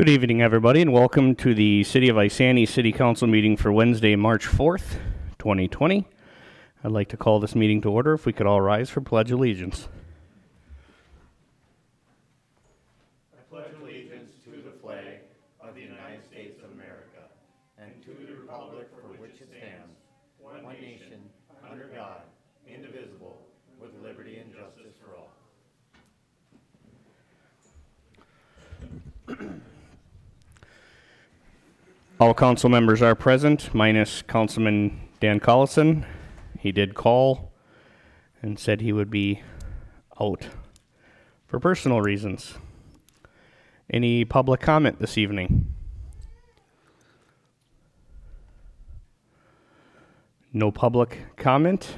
Good evening, everybody, and welcome to the City of Isani City Council meeting for Wednesday, March 4th, 2020. I'd like to call this meeting to order. If we could all rise for Pledge Allegiance. I pledge allegiance to the flag of the United States of America and to the republic for which it stands, one nation, under God, indivisible, with liberty and justice for all. All council members are present, minus Councilman Dan Collison. He did call and said he would be out for personal reasons. Any public comment this evening? No public comment.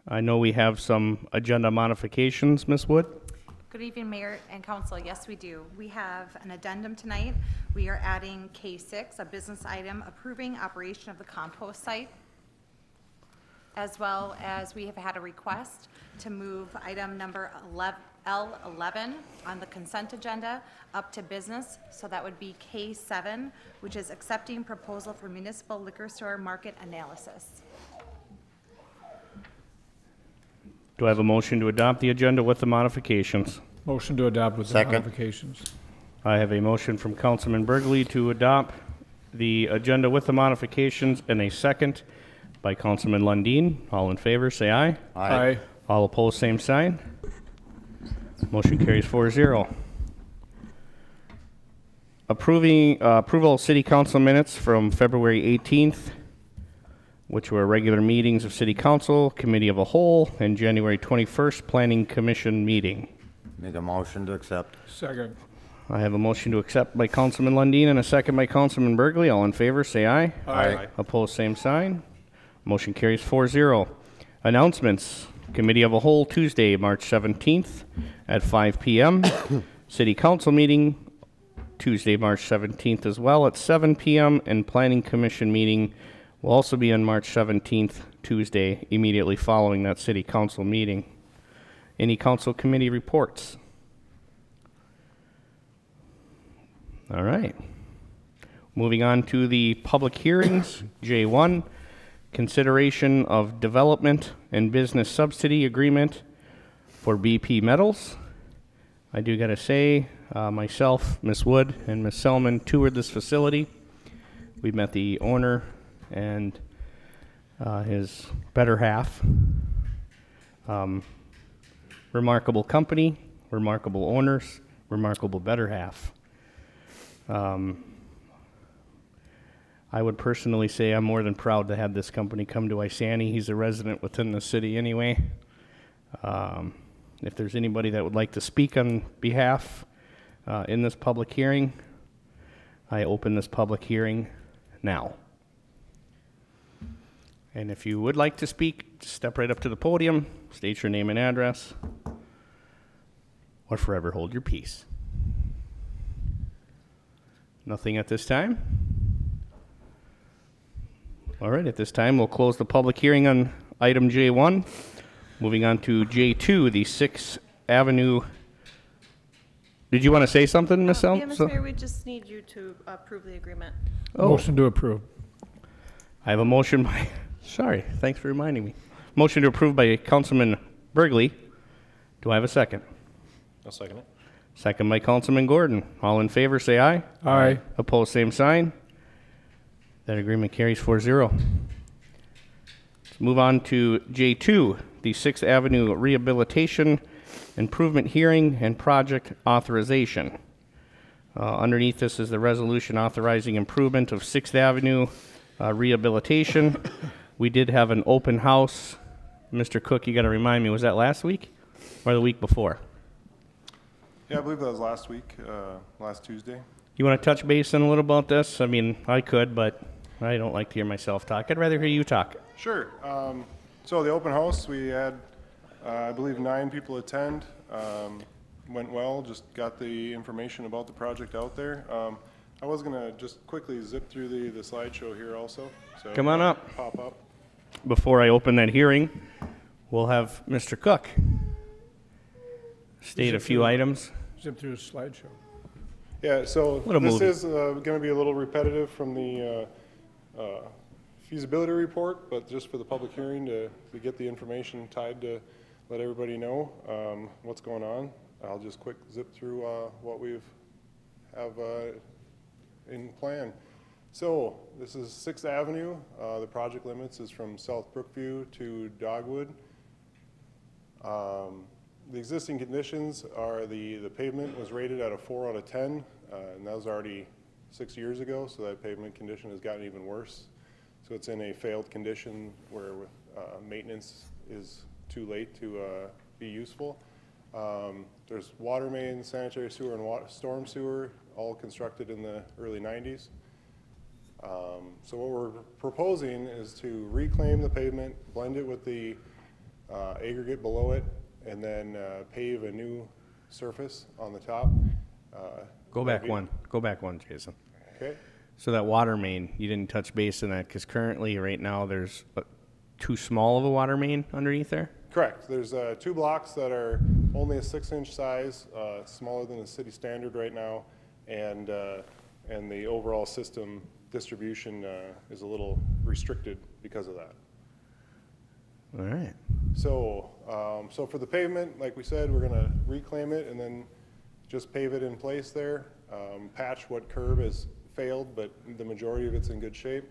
I know we have some agenda modifications, Ms. Wood. Good evening, Mayor and Council. Yes, we do. We have an addendum tonight. We are adding K6, a business item approving operation of the compost site, as well as we have had a request to move item number L11 on the consent agenda up to business. So that would be K7, which is accepting proposal for municipal liquor store market analysis. Do I have a motion to adopt the agenda with the modifications? Motion to adopt with the modifications. I have a motion from Councilman Burgley to adopt the agenda with the modifications and a second by Councilman Lundin. All in favor, say aye. Aye. All opposed, same sign. Motion carries 4-0. Approval of City Council minutes from February 18th, which were regular meetings of City Council, Committee of a Whole, and January 21st Planning Commission meeting. Make a motion to accept. Second. I have a motion to accept by Councilman Lundin and a second by Councilman Burgley. All in favor, say aye. Aye. Opposed, same sign. Motion carries 4-0. Announcements. Committee of a Whole, Tuesday, March 17th at 5 p.m. City Council meeting, Tuesday, March 17th as well at 7 p.m. And Planning Commission meeting will also be on March 17th, Tuesday, immediately following that City Council meeting. Any council committee reports? All right. Moving on to the public hearings. J1, consideration of development and business subsidy agreement for BP Metals. I do got to say, myself, Ms. Wood, and Ms. Selman toured this facility. We met the owner and his better half. Remarkable company, remarkable owners, remarkable better half. I would personally say I'm more than proud to have this company come to Isani. He's a resident within the city anyway. If there's anybody that would like to speak on behalf in this public hearing, I open this public hearing now. And if you would like to speak, step right up to the podium, state your name and address, or forever hold your peace. Nothing at this time? All right, at this time, we'll close the public hearing on item J1. Moving on to J2, the 6th Avenue. Did you want to say something, Ms. Selm? Yeah, Mr. Mayor, we just need you to approve the agreement. Oh. Motion to approve. I have a motion by, sorry, thanks for reminding me. Motion to approve by Councilman Burgley. Do I have a second? I'll second it. Second by Councilman Gordon. All in favor, say aye. Aye. Opposed, same sign. That agreement carries 4-0. Let's move on to J2, the 6th Avenue Rehabilitation Improvement Hearing and Project Authorization. Underneath this is the resolution authorizing improvement of 6th Avenue rehabilitation. We did have an open house. Mr. Cook, you got to remind me, was that last week or the week before? Yeah, I believe that was last week, last Tuesday. You want to touch base on a little about this? I mean, I could, but I don't like to hear myself talk. I'd rather hear you talk. Sure. So the open house, we had, I believe, 9 people attend. Went well, just got the information about the project out there. I was going to just quickly zip through the slideshow here also. So Come on up. Pop up. Before I open that hearing, we'll have Mr. Cook state a few items. Zip through a slideshow. Yeah, so Little this movie. is going to be a little repetitive from the feasibility report, but just for the public hearing to get the information tied to let everybody know what's going on. I'll just quick zip through what we've have in plan. So this is 6th Avenue. The project limits is from South Brookview to Dogwood. The existing conditions are the pavement was rated at a 4 out of 10, and that was already 6 years ago, so that pavement condition has gotten even worse. So it's in a failed condition where maintenance is too late to be useful. There's water main, sanitary sewer, and storm sewer, all constructed in the early 90s. So what we're proposing is to reclaim the pavement, blend it with the aggregate below it, and then pave a new surface on the top. Go back one, Jason. Okay. So that water main, you didn't touch base on that, because currently, right now, there's too small of a water main underneath there? Correct. There's 2 blocks that are only a 6-inch size, smaller than the city standard right now, and the overall system distribution is a little restricted because of that. All right. So, so for the pavement, like we said, we're gonna reclaim it and then just pave it in place there. Patch what curb has failed, but the majority of it's in good shape.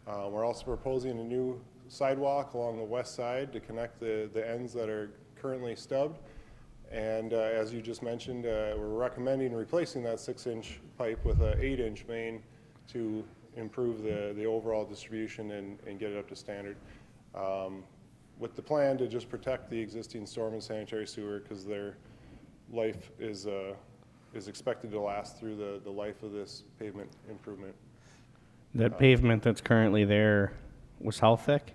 We're also proposing a new sidewalk along the west side to connect the ends that are currently stubbed. And as you just mentioned, we're recommending replacing that 6-inch pipe with an 8-inch main to improve the overall distribution and get it up to standard. With the plan to just protect the existing storm and sanitary sewer, because their life is expected to last through the life of this pavement improvement. That pavement that's currently there was how thick?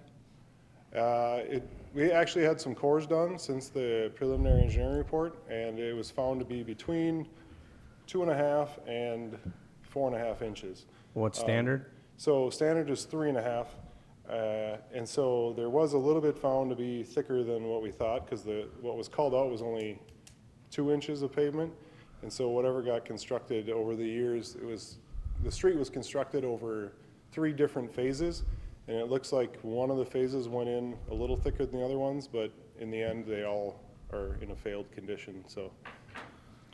We actually had some cores done since the preliminary engineering report, and it was found to be between 2.5 and 4.5 inches. What's standard? So standard is 3.5, and so there was a little bit found to be thicker than what we thought, because what was called out was only 2 inches of pavement, and so whatever got constructed over the years, the street was constructed over 3 different phases, and it looks like one of the phases went in a little thicker than the other ones, but in the end, they all are in a failed condition, so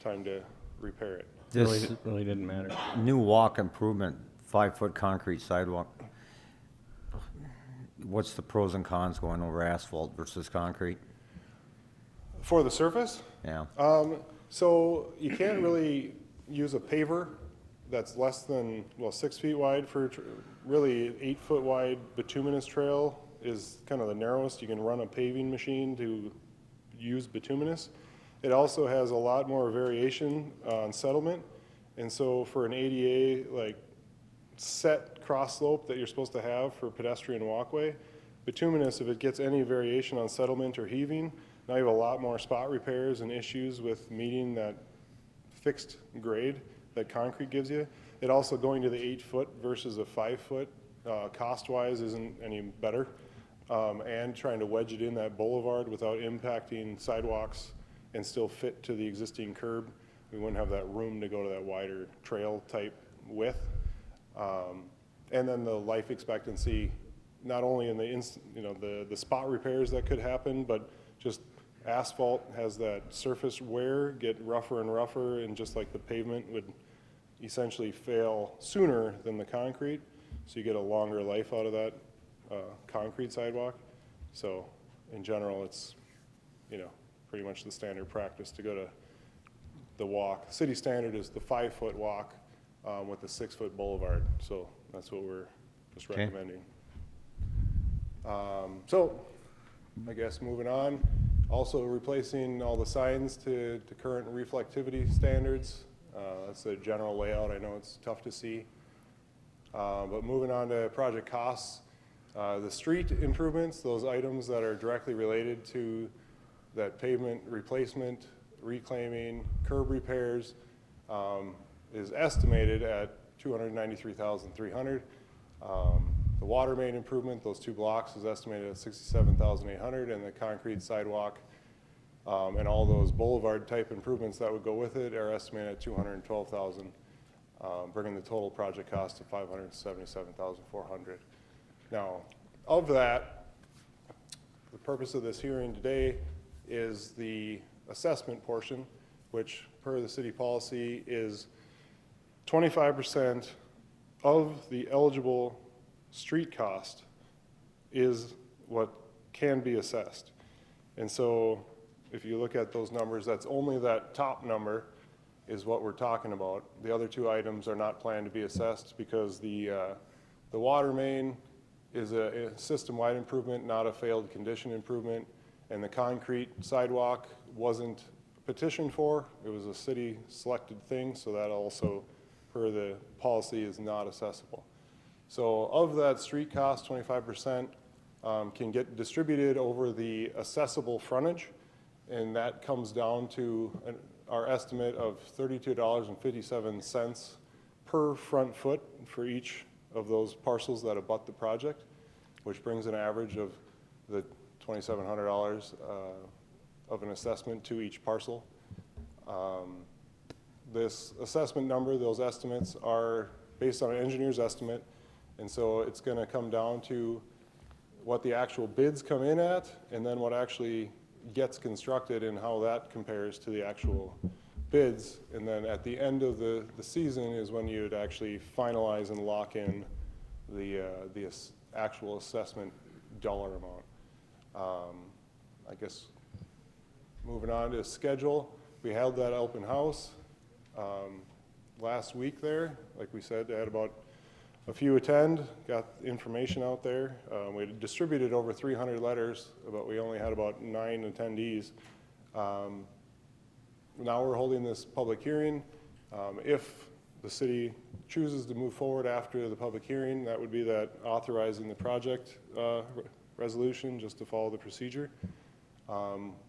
time to repair it. This Really didn't matter. new walk improvement, 5-foot concrete sidewalk, what's the pros and cons going over asphalt versus concrete? For the surface, Yeah, so you can't really use a paver that's less than, 6 feet wide for really 8-foot wide bituminous trail is kind of the narrowest you can run a paving machine to use bituminous. It also has a lot more variation on settlement, and so for an ADA like set cross slope that you're supposed to have for pedestrian walkway, bituminous, if it gets any variation on settlement or heaving, now you have a lot more spot repairs and issues with meeting that fixed grade that concrete gives you. It also going to the 8-foot versus a 5-foot, cost-wise isn't any better. And trying to wedge it in that boulevard without impacting sidewalks and still fit to the existing curb. We wouldn't have that room to go to that wider trail type width. And then the life expectancy, not only in the spot repairs that could happen, but just asphalt has that surface wear, get rougher and rougher, and just like the pavement would essentially fail sooner than the concrete. So you get a longer life out of that concrete sidewalk. So in general, it's, pretty much the standard practice to go to the walk. City standard is the 5-foot walk with the 6-foot boulevard. So that's what we're just Okay. recommending. So I guess moving on, also replacing all the signs to current reflectivity standards. That's the general layout. I know it's tough to see. But moving on to project costs, the street improvements, those items that are directly related to that pavement replacement, reclaiming, curb repairs, is estimated at $293,300. The water main improvement, those 2 blocks, is estimated at $67,800, and the concrete sidewalk And all those boulevard-type improvements that would go with it are estimated at $212,000, bringing the total project cost to $577,400. Now, of that, the purpose of this hearing today is the assessment portion, which per the city policy is 25% of the eligible street cost is what can be assessed. And so if you look at those numbers, that's only that top number is what we're talking about. The other two items are not planned to be assessed because the water main is a system-wide improvement, not a failed condition improvement, and the concrete sidewalk wasn't petitioned for. It was a city-selected thing, so that also, per the policy, is not accessible. So of that street cost, 25% can get distributed over the accessible frontage, and that comes down to our estimate of $32.57 per front foot for each of those parcels that abut the project, which brings an average of the $2,700 of an assessment to each parcel. This assessment number, those estimates are based on an engineer's estimate, and so it's going to come down to what the actual bids come in at, and then what actually gets constructed and how that compares to the actual bids. And then at the end of the season is when you would actually finalize and lock in the actual assessment dollar amount. I guess moving on to schedule, we held that open house last week there. Like we said, they had about a few attend, got information out there. We distributed over 300 letters, but we only had about 9 attendees. Now we're holding this public hearing. If the city chooses to move forward after the public hearing, that would be that authorizing the project resolution just to follow the procedure.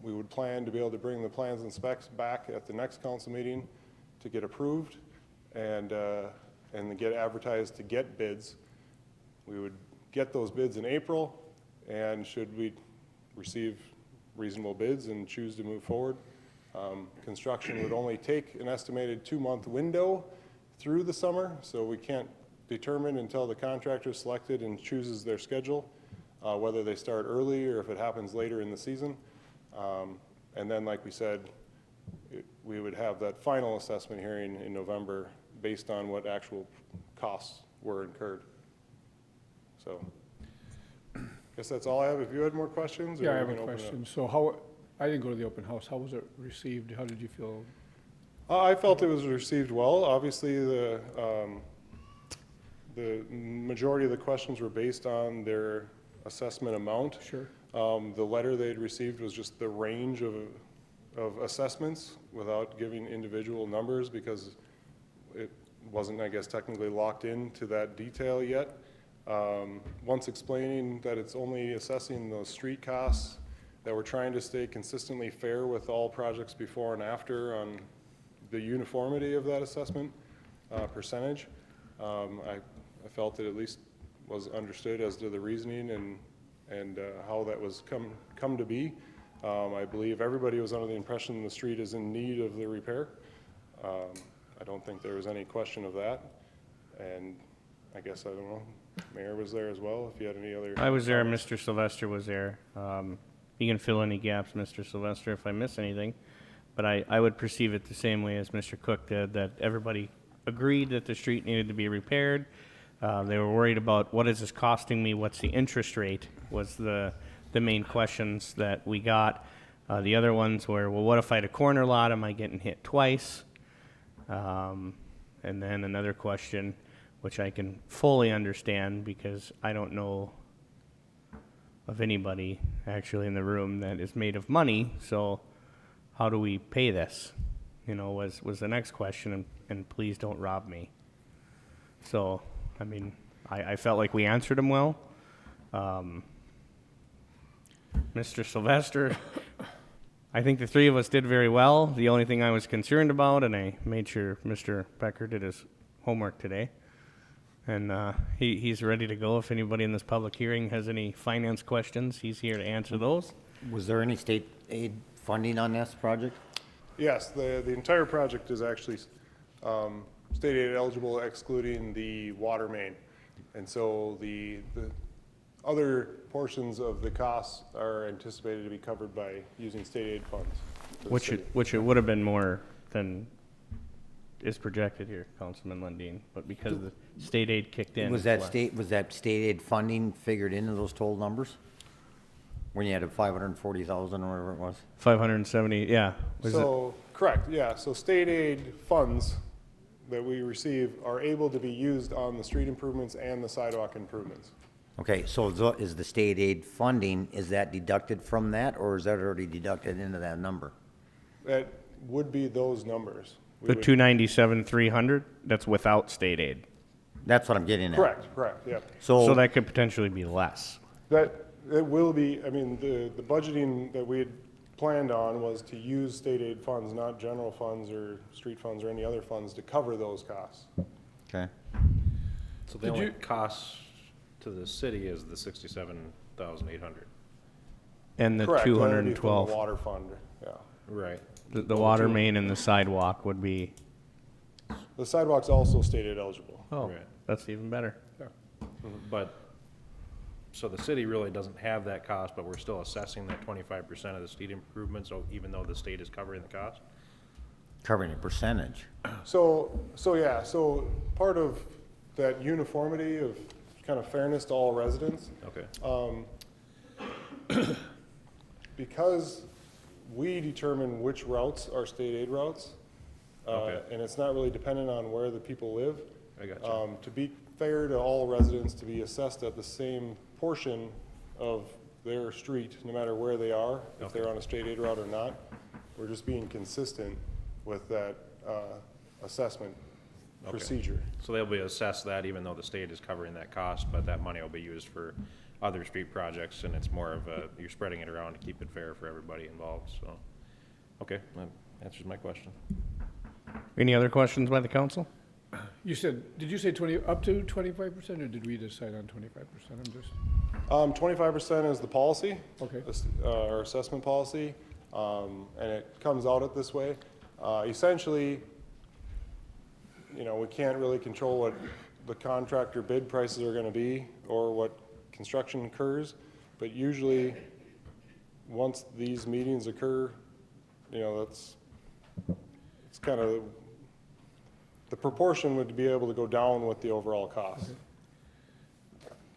We would plan to be able to bring the plans and specs back at the next council meeting to get approved and get advertised to get bids. We would get those bids in April, and should we receive reasonable bids and choose to move forward, construction would only take an estimated 2-month window through the summer, so we can't determine until the contractor is selected and chooses their schedule, whether they start early or if it happens later in the season. And then, like we said, we would have that final assessment hearing in November based on what actual costs were incurred. So, I guess that's all I have. If you had more questions? or Yeah, I we have a can open it up. question. So how, I didn't go to the open house. How was it received? How did you feel? I felt it was received well. Obviously, the majority of the questions were based on their assessment amount. Sure. The letter they'd received was just the range of assessments without giving individual numbers because it wasn't, I guess, technically locked into that detail yet. Once explaining that it's only assessing those street costs, that we're trying to stay consistently fair with all projects before and after on the uniformity of that assessment percentage. I felt it at least was understood as to the reasoning and how that was come to be. I believe everybody was under the impression the street is in need of the repair. I don't think there was any question of that. And I guess, I don't know, Mayor was there as well, if you had any other. I was there, Mr. Sylvester was there. You can fill any gaps, Mr. Sylvester, if I miss anything. But I would perceive it the same way as Mr. Cook did, that everybody agreed that the street needed to be repaired. They were worried about what is this costing me, what's the interest rate, was the main questions that we got. The other ones were, well, what if I had a corner lot, am I getting hit twice? And then another question, which I can fully understand because I don't know of anybody actually in the room that is made of money, so how do we pay this? You know, was the next question, and please don't rob me. So, I mean, I felt like we answered them well. Mr. Sylvester, I think the three of us did very well. The only thing I was concerned about, and I made sure Mr. Becker did his homework today, and he's ready to go. If anybody in this public hearing has any finance questions, he's here to answer those. Was there any state aid funding on this project? Yes, the entire project is actually state aid eligible excluding the water main. And so the other portions of the costs are anticipated to be covered by using state aid funds. for the city. Which it would have been more than is projected here, Councilman Lundin, but because the state aid kicked in. Was it's that less. state aid funding figured into those total numbers? When you had a 540,000 or whatever it was? 570, yeah. Was it- So, correct, yeah, so state aid funds that we receive are able to be used on the street improvements and the sidewalk improvements. Okay, so is the state aid funding, is that deducted from that, or is that already deducted into that number? That would be those numbers. We The would- 297, 300, that's without state aid. That's what I'm getting at. Correct, yeah. So that could potentially be less. That, it will be, I mean, the budgeting that we had planned on was to use state aid funds, not general funds or street funds or any other funds to cover those costs. Okay. So the only cost to the city is the 67,800. And the Correct, that'd be from 212, the water fund, yeah. Right. the water main and the sidewalk would be, The sidewalk's also state aid eligible. oh, Right. that's even better. But, so the city really doesn't have that cost, but we're still assessing that 25% of the street improvements, so even though the state is covering the cost? Covering a percentage. So yeah, so part of that uniformity of kind of fairness to all residents, Okay. because we determine which routes are state aid routes, Okay. and it's not really dependent on where the people live. I got you. To be fair to all residents, to be assessed at the same portion of their street, no matter where they are, if they're on a state aid route or not, we're just being consistent with that assessment procedure. So they'll be assessed that even though the state is covering that cost, but that money will be used for other street projects, and it's more of a, you're spreading it around to keep it fair for everybody involved, so. Okay, that answers my question. Any other questions by the council? You said, did you say 20, up to 25%, or did we decide on 25%? I'm just, 25% is the policy. Okay. Our assessment policy, and it comes out it this way. Essentially, you know, we can't really control what the contractor bid prices are gonna be or what construction occurs, but usually, once these meetings occur, you know, it's kind of, the proportion would be able to go down with the overall cost.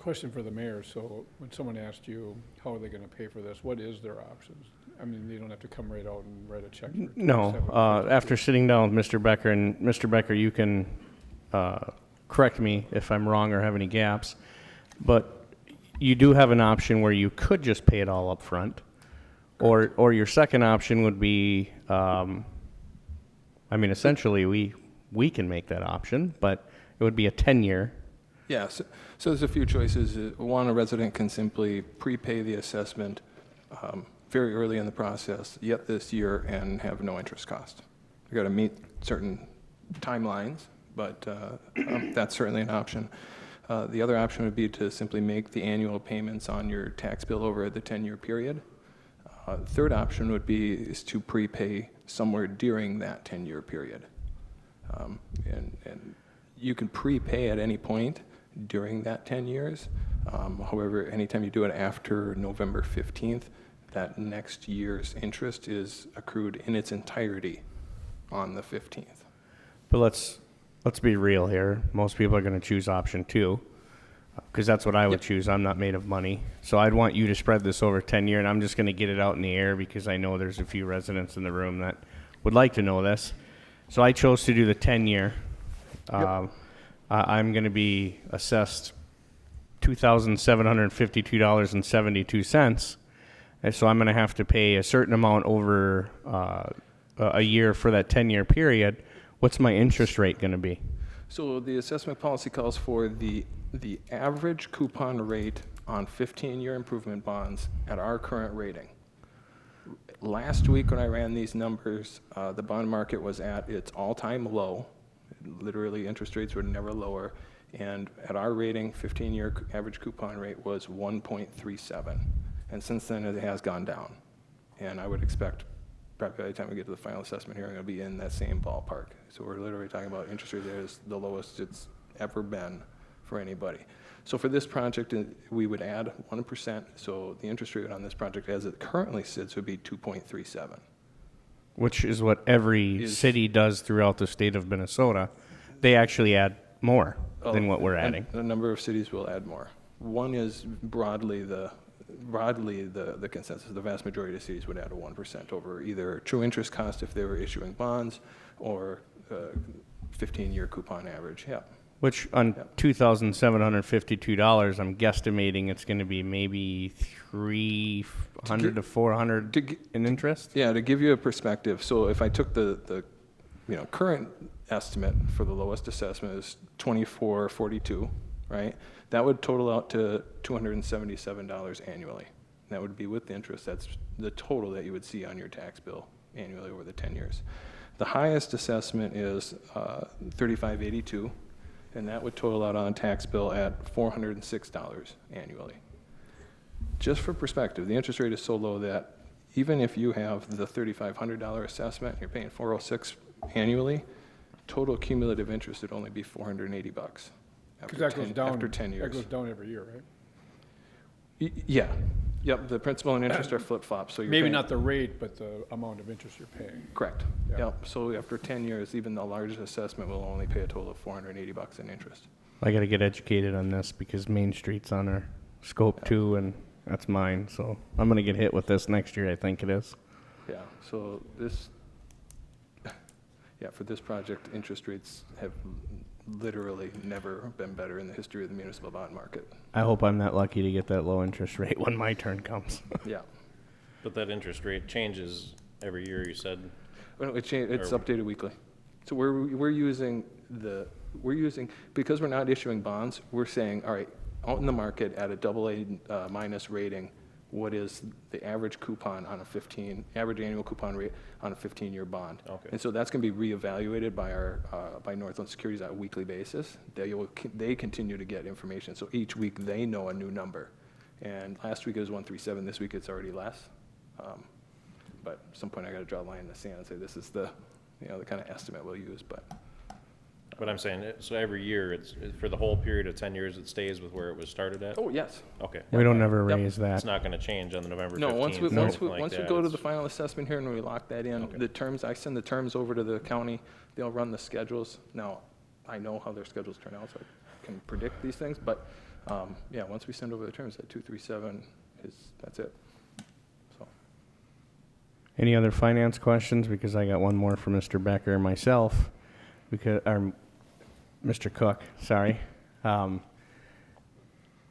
question for the mayor, so when someone asked you, how are they gonna pay for this, what is their options? I mean, they don't have to come right out and write a check for No, $27.50. after sitting down with Mr. Becker, and Mr. Becker, you can correct me if I'm wrong or have any gaps, but you do have an option where you could just pay it all up front, or your second option would be, I mean, essentially, we can make that option, but it would be a 10-year. Yes, so there's a few choices. One, a resident can simply prepay the assessment very early in the process, yet this year, and have no interest cost. You got to meet certain timelines, but that's certainly an option. The other option would be to simply make the annual payments on your tax bill over the 10-year period. Third option would be is to prepay somewhere during that 10-year period. And you can prepay at any point during that 10 years. However, anytime you do it after November 15th, that next year's interest is accrued in its entirety on the 15th. But let's be real here. Most people are going to choose option 2, because that's what I would choose. I'm not made of money. So I'd want you to spread this over 10 years, and I'm just going to get it out in the air because I know there's a few residents in the room that would like to know this. So I chose to do the 10-year. I'm going to be assessed $2,752.72. And so I'm going to have to pay a certain amount over a year for that 10-year period. What's my interest rate going to be? So the assessment policy calls for the average coupon rate on 15-year improvement bonds at our current rating. Last week when I ran these numbers, the bond market was at its all-time low. Literally, interest rates were never lower. And at our rating, 15-year average coupon rate was 1.37. And since then, it has gone down. And I would expect probably by the time we get to the final assessment hearing, it'll be in that same ballpark. So we're literally talking about interest rate that is the lowest it's ever been for anybody. So for this project, we would add 1%. So the interest rate on this project as it currently sits would be 2.37. Which is what every Is- city does throughout the state of Minnesota. They actually add more than what we're And adding. A number of cities will add more. One is broadly the consensus. The vast majority of cities would add a 1% over either true interest cost if they were issuing bonds or 15-year coupon average. Yeah. Which on $2,752, I'm guesstimating it's going to be maybe 300 to 400 to g- in interest. Yeah, to give you a perspective, so if I took the current estimate for the lowest assessment is 2442, right? That would total out to $277 annually. That would be with interest. That's the total that you would see on your tax bill annually over the 10 years. The highest assessment is 3582, and that would total out on a tax bill at $406 annually. Just for perspective, the interest rate is so low that even if you have the $3,500 assessment, you're paying $406 annually, total cumulative interest would only be $480 Because after that goes 10, down. after 10 That years. goes down every year, right? Yeah, yep, the principal and interest are flip-flops, so you're Maybe paying- not the rate, but the amount of interest you're paying. Correct, Yeah. yep, so after 10 years, even the largest assessment will only pay a total of $480 in interest. I got to get educated on this because Main Street's on our scope too, and that's mine. So I'm going to get hit with this next year, I think it is. Yeah, so this, yeah, for this project, interest rates have literally never been better in the history of the municipal bond market. I hope I'm that lucky to get that low interest rate when my turn comes. Yeah. But that interest rate changes every year, you said? Well, it's Or- updated weekly. So we're using, because we're not issuing bonds, we're saying, all right, out in the market at a AA minus rating, what is the average coupon on average annual coupon rate on a 15-year bond? Okay. And so that's going to be reevaluated by Northland Securities on a weekly basis. They continue to get information, so each week they know a new number. And last week it was 137, this week it's already less. But at some point I got to draw a line in the sand and say this is the kind of estimate we'll use, but. But I'm saying, so every year, it's for the whole period of 10 years, it stays with where it was started at? Oh, yes. Okay. We don't ever Yep. raise that. It's not gonna change on the November 15th No, or once we something like that. go to the It's- final assessment here and we lock that in, Okay. the terms, I send the terms over to the county, they'll run the schedules. Now, I know how their schedules turn out, so I can predict these things, but, yeah, once we send over the terms, that 237 that's it. So, Any other finance questions? Because I got one more for Mr. Becker and myself, or Mr. Cook, sorry.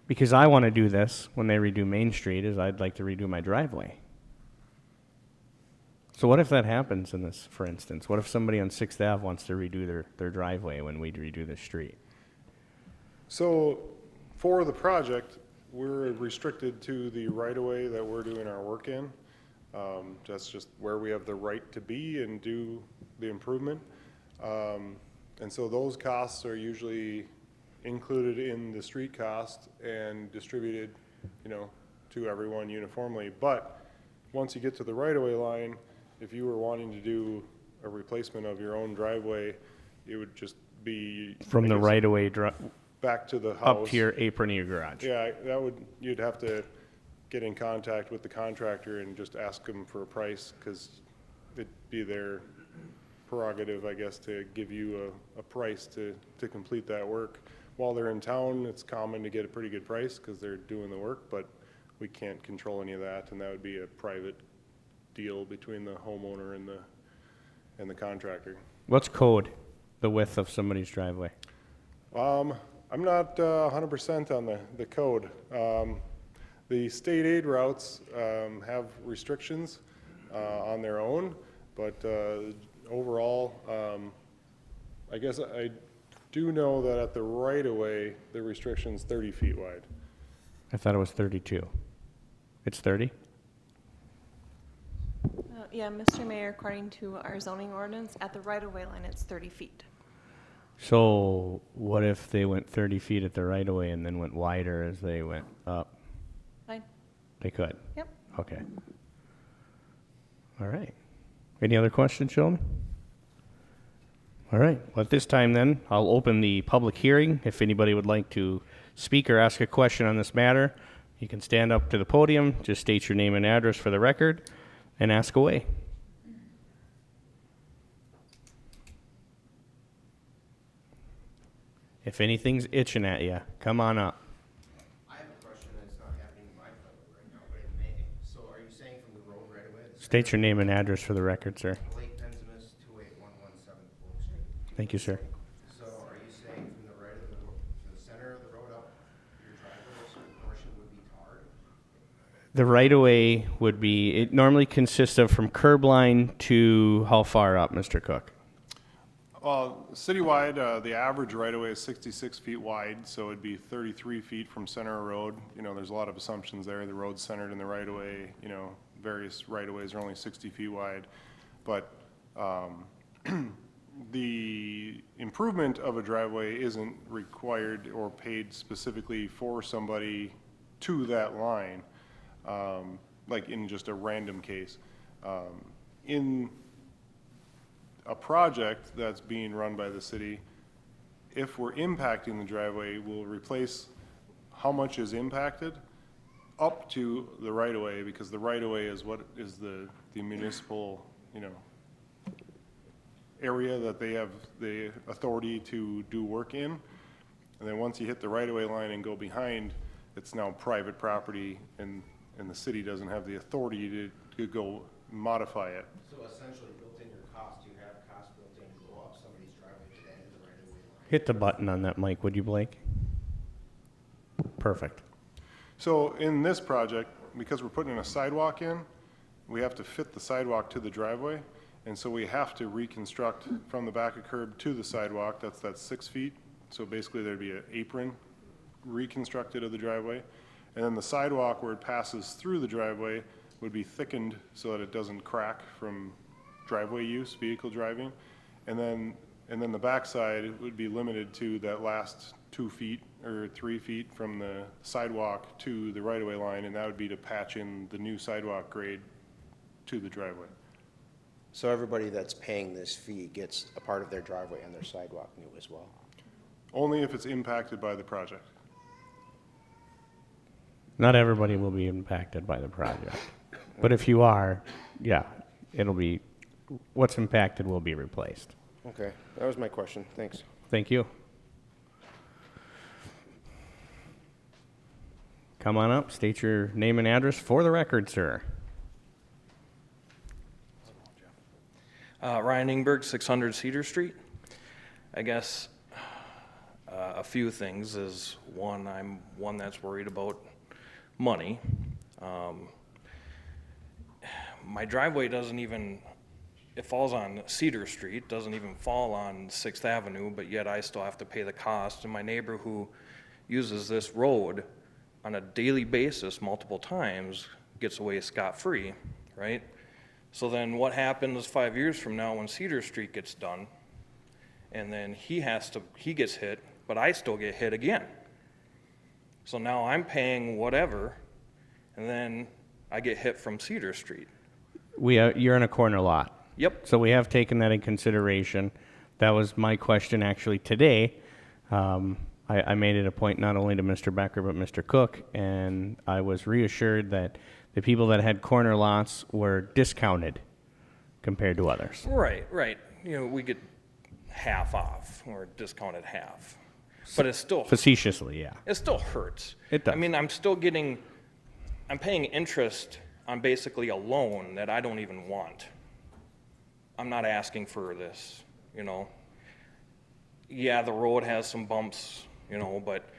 Because I want to do this when they redo Main Street, is I'd like to redo my driveway. So what if that happens in this, for instance? What if somebody on 6th Ave wants to redo their driveway when we redo the street? So for the project, we're restricted to the right-of-way that we're doing our work in. That's just where we have the right to be and do the improvement. And so those costs are usually included in the street cost and distributed, to everyone uniformly. But once you get to the right-of-way line, if you were wanting to do a replacement of your own driveway, it would just be. From I the guess, right-of-way back to the house. up to your apron of your garage? Yeah, you'd have to get in contact with the contractor and just ask them for a price, because it'd be their prerogative, I guess, to give you a price to complete that work. While they're in town, it's common to get a pretty good price because they're doing the work, but we can't control any of that, and that would be a private deal between the homeowner and the contractor. What's code, the width of somebody's driveway? I'm not 100% on the code. The state aid routes have restrictions on their own, but overall, I guess I do know that at the right-of-way, the restriction's 30 feet wide. I thought it was 32. It's 30? Yeah, Mr. Mayor, according to our zoning ordinance, at the right-of-way line, it's 30 feet. So what if they went 30 feet at the right of way and then went wider as they went up? Fine. They could? Yep. Okay. All right. Any other questions, gentlemen? All right, well, at this time then, I'll open the public hearing. If anybody would like to speak or ask a question on this matter, you can stand up to the podium, just state your name and address for the record, and ask away. If anything's itching at you, come on up. I have a question that's not happening in my family right now, but it may. So are you saying from the road right away? State your name and address for the record, sir. Lake Penzimus, 28117 Polk Street. Thank you, sir. So are you saying from the right of the, from the center of the road up your driveway, a certain portion would be tarred? The right-of-way would be, it normally consists of from curb line to how far up, Mr. Cook? Well, citywide, the average right-of-way is 66 feet wide, so it'd be 33 feet from center of road. You know, there's a lot of assumptions there. The road's centered in the right-of-way, you know, various right-of-ways are only 60 feet wide. But the improvement of a driveway isn't required or paid specifically for somebody to that line, like in just a random case. In a project that's being run by the city, if we're impacting the driveway, we'll replace how much is impacted up to the right-of-way, because the right-of-way is what is the municipal, you know, area that they have the authority to do work in. And then once you hit the right-of-way line and go behind, it's now private property, and the city doesn't have the authority to go modify it. So essentially built in your cost, you have cost built in to go up somebody's driveway to the end of the right of way line. Hit the button on that mic, would you, Blake? Perfect. So in this project, because we're putting a sidewalk in, we have to fit the sidewalk to the driveway. And so we have to reconstruct from the back of curb to the sidewalk, that's 6 feet. So basically there'd be an apron reconstructed of the driveway. And then the sidewalk where it passes through the driveway would be thickened so that it doesn't crack from driveway use, vehicle driving. And then the backside would be limited to that last 2 feet or 3 feet from the sidewalk to the right-of-way line, and that would be to patch in the new sidewalk grade to the driveway. So everybody that's paying this fee gets a part of their driveway and their sidewalk new as well? Only if it's impacted by the project. Not everybody will be impacted by the project. But if you are, yeah, it'll be, what's impacted will be replaced. Okay, that was my question. Thanks. Thank you. Come on up, state your name and address for the record, sir. Ryan Ingberg, 600 Cedar Street. I guess a few things is, one, I'm one that's worried about money. My driveway doesn't even, it falls on Cedar Street, doesn't even fall on 6th Avenue, but yet I still have to pay the cost. And my neighbor who uses this road on a daily basis multiple times gets away scot-free, right? So then what happens 5 years from now when Cedar Street gets done, and then he gets hit, but I still get hit again. So now I'm paying whatever, and then I get hit from Cedar Street. You're in a corner lot. Yep. So we have taken that in consideration. That was my question actually today. I made it a point not only to Mr. Becker but Mr. Cook, and I was reassured that the people that had corner lots were discounted compared to others. Right. You know, we get half off, or discounted half. But it's still, Facetiously, yeah. it still hurts. It does. I mean, I'm paying interest on basically a loan that I don't even want. I'm not asking for this, you know. Yeah, the road has some bumps, you know, but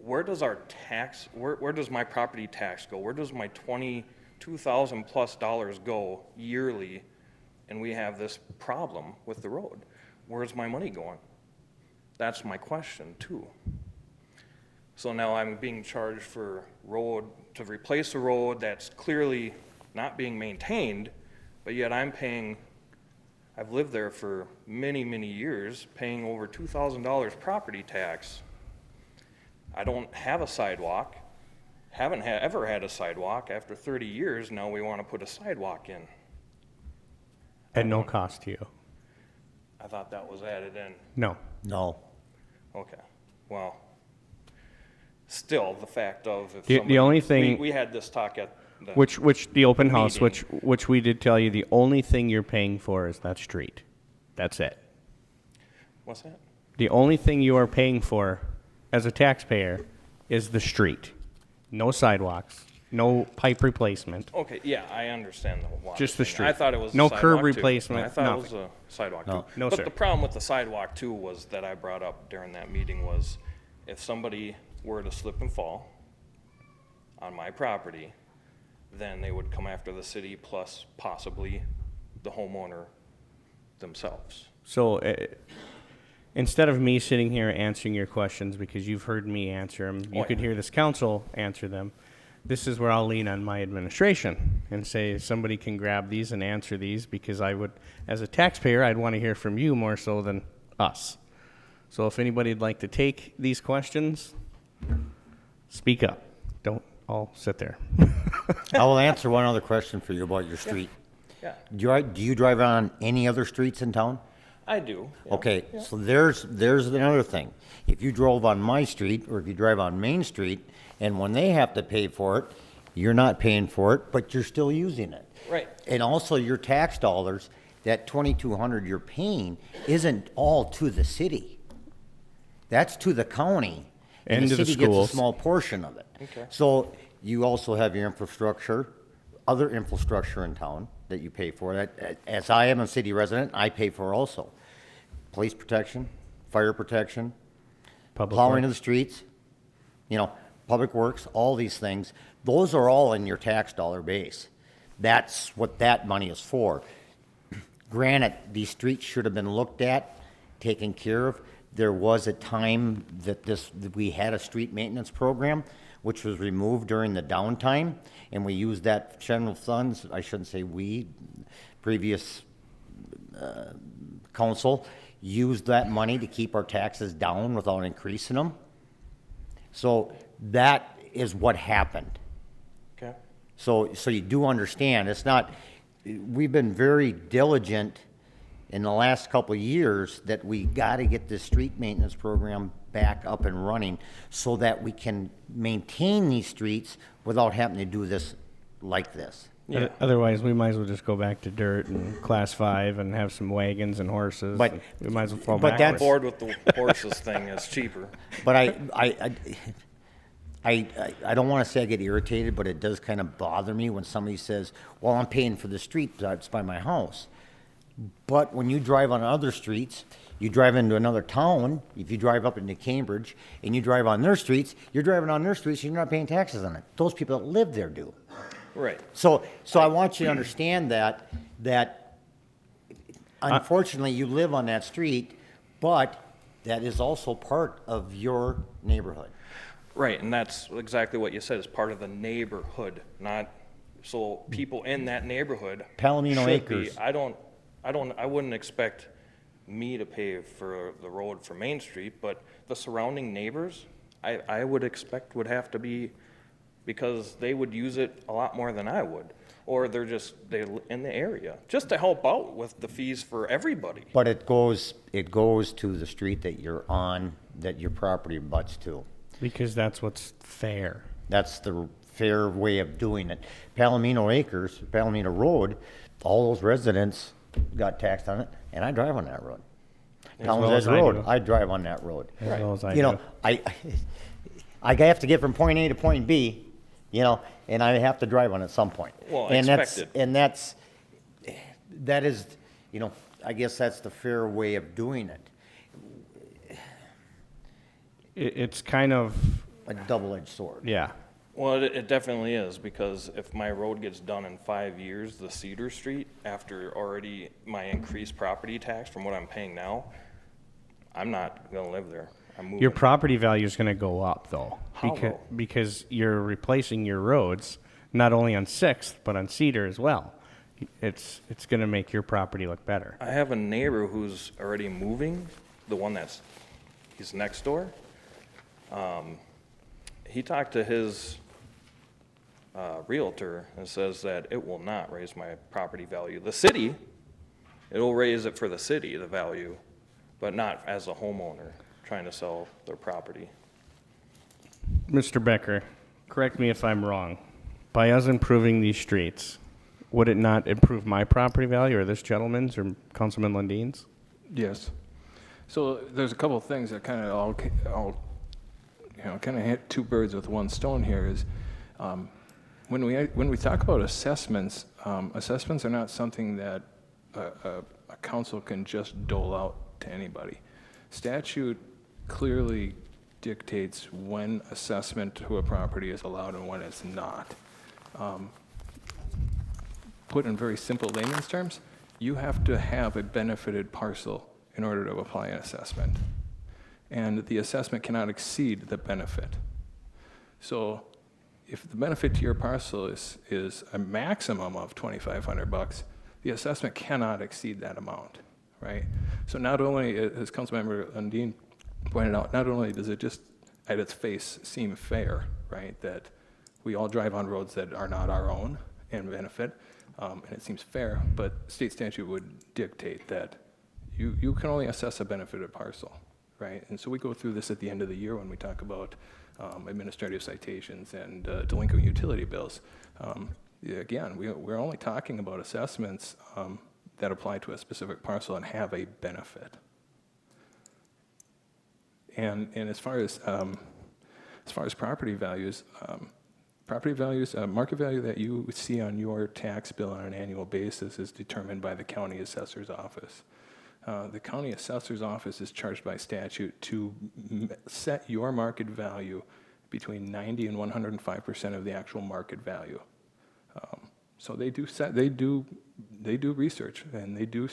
where does our tax, where does my property tax go? Where does my $22,000 plus go yearly, and we have this problem with the road? Where's my money going? That's my question too. So now I'm being charged for to replace a road that's clearly not being maintained, but yet I'm paying, I've lived there for many, many years, paying over $2,000 property tax. I don't have a sidewalk, haven't ever had a sidewalk. After 30 years, now we want to put a sidewalk in. At no cost to you. I thought that was added in. No. No. Okay, well, still, the fact of if The somebody. only thing- We had this talk at the. Which the open house, meeting. which we did tell you, the only thing you're paying for is that street. That's it. What's that? The only thing you are paying for as a taxpayer is the street. No sidewalks, no pipe replacement. Okay, yeah, I understand the water. Just the thing. street. I thought it was a No sidewalk, curb too. replacement, I thought it nothing. was a sidewalk No. too. No, But sir. the problem with the sidewalk too was that I brought up during that meeting was if somebody were to slip and fall on my property, then they would come after the city plus possibly the homeowner themselves. So instead of me sitting here answering your questions because you've heard me answer them, you Oh, could yeah. hear this council answer them. This is where I'll lean on my administration and say somebody can grab these and answer these because I would, as a taxpayer, I'd want to hear from you more so than us. So if anybody'd like to take these questions, speak up. Don't all sit there. I will answer one other question for you about your street. Yeah, Do you drive on any other streets in town? I do. yeah. Okay, so there's another thing. If you drove on my street, or if you drive on Main Street, and when they have to pay for it, you're not paying for it, but you're still using it. Right. And also your tax dollars, that 2,200 you're paying, isn't all to the city. That's to the county. And to the city gets schools. a small portion of it. Okay. So you also have your infrastructure, other infrastructure in town that you pay for. As I am a city resident, I pay for also. Police protection, fire protection, Public plowing works. of the streets, public works, all these things. Those are all in your tax dollar base. That's what that money is for. Granted, these streets should have been looked at, taken care of. There was a time that we had a street maintenance program, which was removed during the downtime, and we used that general funds, I shouldn't say we, previous council used that money to keep our taxes down without increasing them. So that is what happened. Okay. So you do understand, it's not, we've been very diligent in the last couple of years that we gotta get this street maintenance program back up and running so that we can maintain these streets without having to do this like this. Yeah. Otherwise, we might as well just go back to dirt and class 5 and have some wagons and horses. But- and we might as well fall but backwards. I'm bored with the horses thing, it's cheaper. But I don't wanna say I get irritated, but it does kind of bother me when somebody says, well, I'm paying for the street that's by my house. But when you drive on other streets, you drive into another town, if you drive up into Cambridge, and you drive on their streets, you're driving on their streets, and you're not paying taxes on it. Those people that live there do. Right. So I want you to understand that unfortunately you live on that street, but that is also part of your neighborhood. Right, and that's exactly what you said, is part of the neighborhood, not, so people in that neighborhood. Palomino should be- Acres. I wouldn't expect me to pay for the road for Main Street, but the surrounding neighbors, I would expect would have to be, because they would use it a lot more than I would. Or they're in the area, just to help out with the fees for everybody. But it goes to the street that you're on, that your property butts to. Because that's what's fair. That's the fair way of doing it. Palomino Acres, Palomino Road, all those residents got taxed on it, and I drive on that road. well Palin's as Edge I Road, do. I drive on that road. As well as I You know, do. I have to get from point A to point B, and I have to drive on it at some point. Well, And expected. that is, I guess that's the fair way of doing it. It's kind of, A double-edged sword. yeah. Well, it definitely is, because if my road gets done in 5 years, the Cedar Street, after already my increased property tax from what I'm paying now, I'm not gonna live there. I'm moving. Your property value is going to go up, though. How low? Because you're replacing your roads, not only on 6th, but on Cedar as well. It's going to make your property look better. I have a neighbor who's already moving, the one he's next door. He talked to his realtor and says that it will not raise my property value. The city It'll raise it for the city, the value, but not as a homeowner trying to sell their property. Mr. Becker, correct me if I'm wrong. By us improving these streets, would it not improve my property value or this gentleman's or Councilman Lundin's? Yes. So there's a couple of things that kind of all kind of hit two birds with one stone here is, when we talk about assessments, assessments are not something that a council can just dole out to anybody. Statute clearly dictates when assessment to a property is allowed and when it's not. Put in very simple layman's terms, you have to have a benefited parcel in order to apply an assessment. And the assessment cannot exceed the benefit. So if the benefit to your parcel is a maximum of $2,500, the assessment cannot exceed that amount, right? So not only, as Councilmember Undine pointed out, not only does it just at its face seem fair, right, that we all drive on roads that are not our own and benefit, and it seems fair, but state statute would dictate that you can only assess a benefited parcel, right? And so we go through this at the end of the year when we talk about administrative citations and delinquent utility bills. Again, we're only talking about assessments that apply to a specific parcel and have a benefit. And as far as property values, market value that you see on your tax bill on an annual basis is determined by the county assessor's office. The county assessor's office is charged by statute to set your market value between 90 and 105% of the actual market value. So they do research, and they do